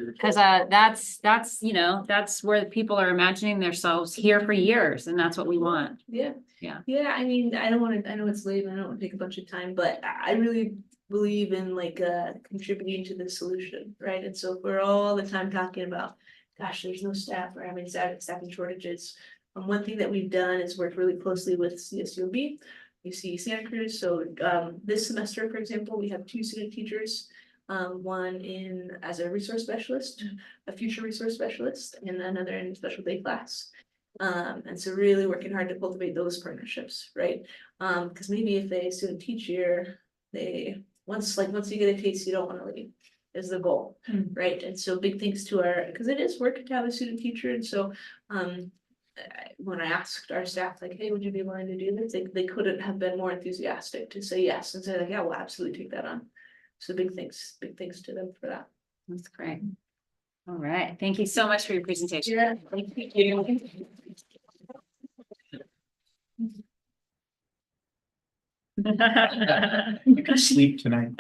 because that's you know, that's where people are imagining themselves here for years, and that's what we want. Yeah. Yeah. I mean, I know it's late, and I don't want to take a bunch of time, but I really believe in like contributing to the solution, right? And so if we're all the time talking about, gosh, there's no staff, or having staffing shortages. One thing that we've done is work really closely with CSUB. You see Santa Cruz. So this semester, for example, we have 2 student teachers, one in as a resource specialist, a future resource specialist, and another in special day class. And so really working hard to cultivate those partnerships, right? Because maybe if a student teacher, once you get a taste, you don't want to leave, is the goal, right? And so big thanks to because it is work to have a student teacher, and so when I asked our staff, like, hey, would you be willing to do this? They couldn't have been more enthusiastic to say yes and say like, yeah, we'll absolutely take that on. So big thanks to them for that. That's great. All right, thank you so much for your presentation. Yeah, thank you. You can sleep tonight.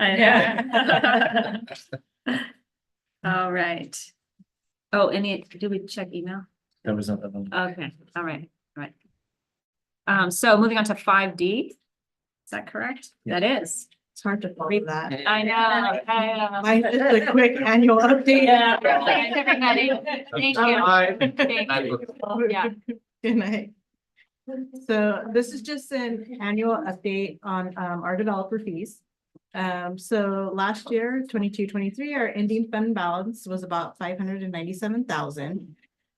All right. Oh, did we check email? There was another one. Okay, all right. So moving on to 5D. Is that correct? That is. It's hard to follow that. I know. Mine is a quick annual update. Yeah, everybody. Thank you. Thank you. Yeah. Good night. So this is just an annual update on our developer fees. So last year, 22-23, our ending fund balance was about 597,000.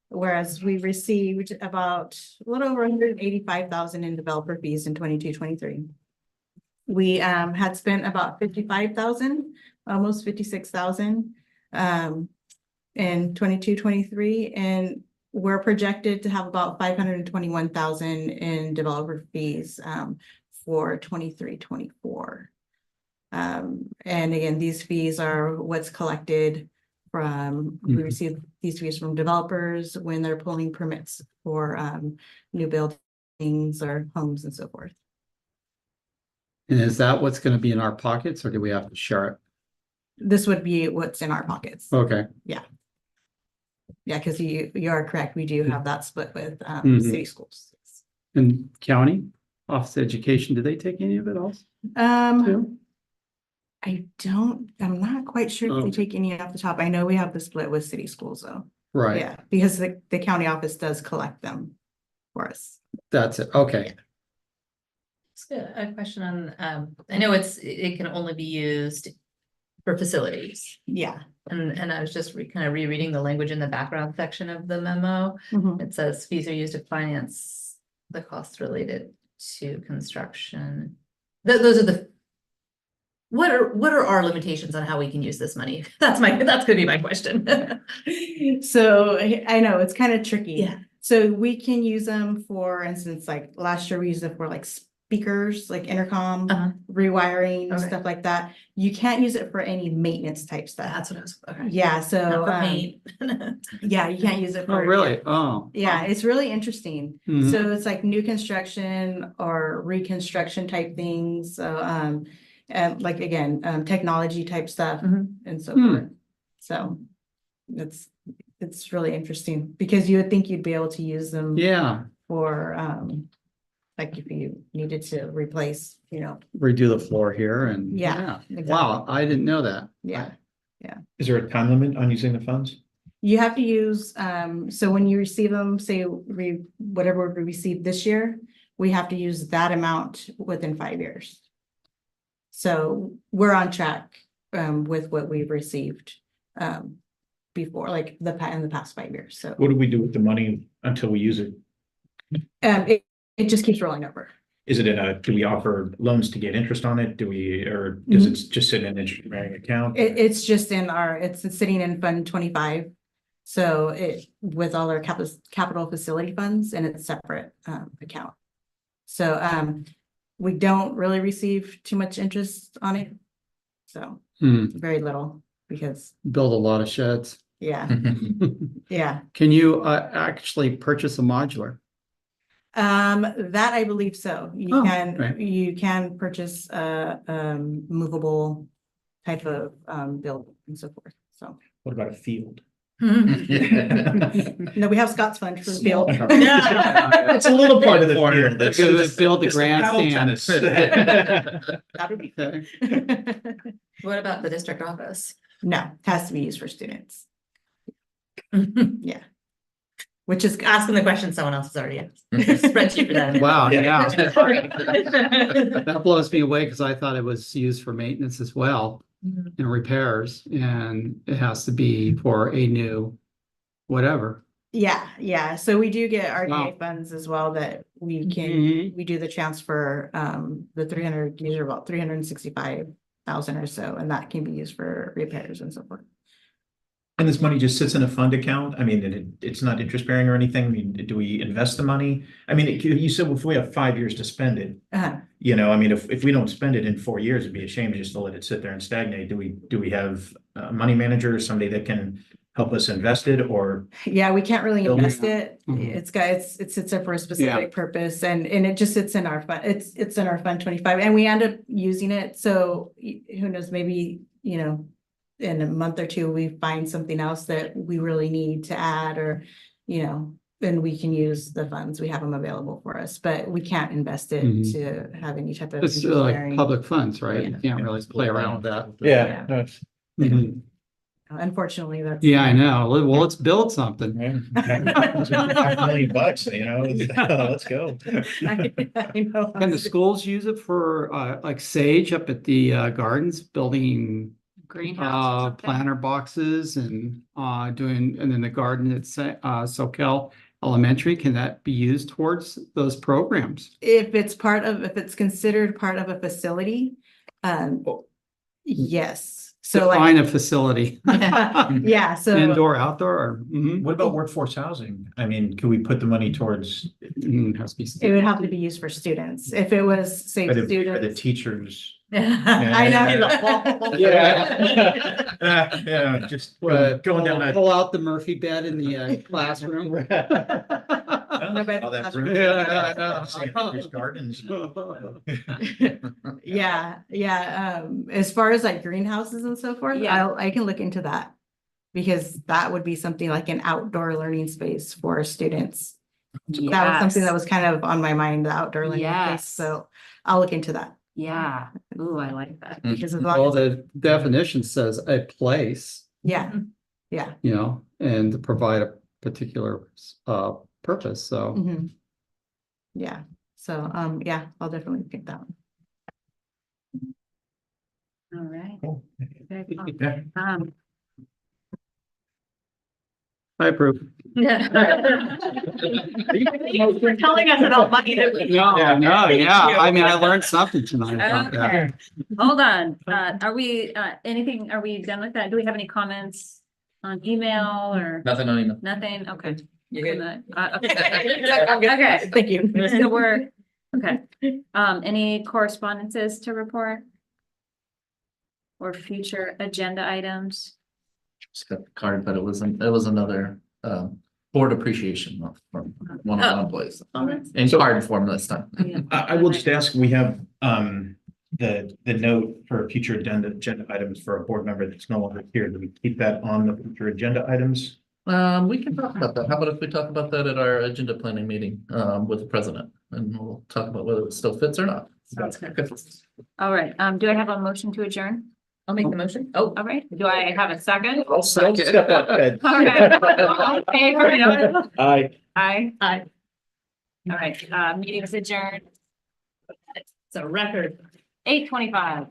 Whereas we received about a little over 185,000 in developer fees in 22-23. We had spent about 55,000, almost 56,000 in 22-23, and we're projected to have about 521,000 in developer fees for 23-24. And again, these fees are what's collected from, we receive these fees from developers when they're pulling permits for new buildings or homes and so forth. And is that what's gonna be in our pockets, or do we have to share it? This would be what's in our pockets. Okay, Yeah, because you are correct. We do have that split with city schools. and county office of education, do they take any of it also? too? I'm not quite sure if they Oh. take any off the top. I know we have the split with city schools though. Right, Yeah, because the county office does collect them for us. that's it, okay. A question on, I know it can only be used for facilities. Yeah. And I was just kind of rereading the language in the background section of the memo. Mhm. It says fees are used to finance the costs related to construction. Those are the. What are our limitations on how we can use this money? That's gonna be my question. So I know it's kind of tricky. Yeah. So we can use them for instance, like last year we used it for like speakers, like intercom, rewiring, Okay. stuff like that. You can't use it for any maintenance type stuff. That's what I was, okay. Yeah, so Not for paint. yeah, you can't use it Oh, for. really? Oh. Yeah, it's really interesting. Mhm. So it's like new construction or reconstruction type things. So and like again, technology type stuff Mhm. and so Hmm. forth. So it's really interesting because you would think you'd be able to use them Yeah, for like if you needed to replace, redo the floor here and. Yeah, Wow, I didn't know that. yeah. Is there a time limit on using the funds? You have to use, so when you receive them, say whatever we received this year, we have to use that amount within 5 years. So we're on track with what we've received before, like in the past 5 years. So What do we do with the money until we use it? it just keeps rolling over. Is it do we offer loans to get interest on it? Or does it just sit in an interest bearing account? It's just it's sitting in Fund 25. So with all our capital facility funds and it's separate account. So we don't really receive too much interest on it. So very little because Build a lot of sheds. yeah, yeah. Can you actually purchase a modular? That I believe so. Oh, right. You can purchase a movable type of building and so forth. So What about a field? no, we have Scott's Fund for the field. It's a little part of the field. That's Just build the it's paddle grandstand. tennis. That would be Okay. What about the district office? No, it has to be used for students. Yeah. Which is asking the question someone else has already asked. Spreadsheet for that. Wow, yeah. Yeah. That blows me away because I thought it was used for maintenance as well and repairs, and it has to be for a new whatever. Yeah. So we do get RDA Wow. funds as well that we can, Mhm. we do the transfer, the 300, these are about 365,000 or so, and that can be used for repairs and so forth. And this money just sits in a fund account? I mean, it's not interest bearing or anything? I mean, do we invest the money? I mean, you said if we have 5 years to spend it, Uh-huh. you know, I mean, if we don't spend it in 4 years, it'd be a shame just to let it sit there and stagnate. Do we have a money manager or somebody that can help us invest it or? Yeah, we can't really Building. invest it. Mhm. It sits there for a specific purpose and it just sits in our fund. It's in our fund 25 and we end up using it. So who knows, maybe, you know, in a month or two, we find something else that we really need to add or, you know, then we can use the funds. We have them available for us, but we can't invest it Mhm. to have any type of. It's interest like bearing. public funds, right? You Yeah. can't really play around with that. Yeah. Mhm. Unfortunately, that's. Yeah, I know. Well, let's build something. $500,000, you know, let's go. I know. Can the schools use it for like Sage up at the gardens, building Greenhouse. planter boxes and doing, and then the garden at Soquel Elementary, can that be used towards those programs? If it's considered part of a facility, yes. So Define like, a facility. yeah, so. Indoor, outdoor, or mhm. What about workforce housing? I mean, can we put the money towards, Has to be. It would have to be used for students. If it was, say, for the students. teachers? I know. Yeah, just going down that. Pull out the Murphy bed in the classroom. All that room. Yeah, I know. Santa Cruz Gardens. Yeah. As far as like greenhouses and so forth, Yeah. I can look into that. Because that would be something like an outdoor learning space for students. That was something that was kind of on my mind, the outdoor learning space, Yes. so I'll look into that. Yeah, ooh, I like that. Because as long Well, as, the definition says a place, yeah, you know, and to provide a particular purpose, so. mhm. Yeah, so, yeah, I'll definitely pick that one. All right. Cool. Very cool. Yeah. I approve. Thanks for telling us about money that we. No, yeah, I mean, I learned something tonight about that. Okay, hold on. Are we done with that? Do we have any comments on email or Nothing on email. nothing? Okay. You're good. Okay. Thank you. So we're, okay. Any correspondences to report? Or future agenda items? Just got the card, but it was another board appreciation month from one of our employees. In card form this time. I will just ask, we have the note for future agenda items for a board member that's no longer here. Do we keep that on the future agenda items? We can talk about that. How about if we talk about that at our agenda planning meeting with the president, and we'll talk about whether it still fits or not. Sounds good. All right, do I have a motion to adjourn? I'll make the motion. Oh, All right, do I have a second? I'll second. All right. All in favor? Aye. Aye. Aye. All right, meeting is adjourned. It's a record, 8:25.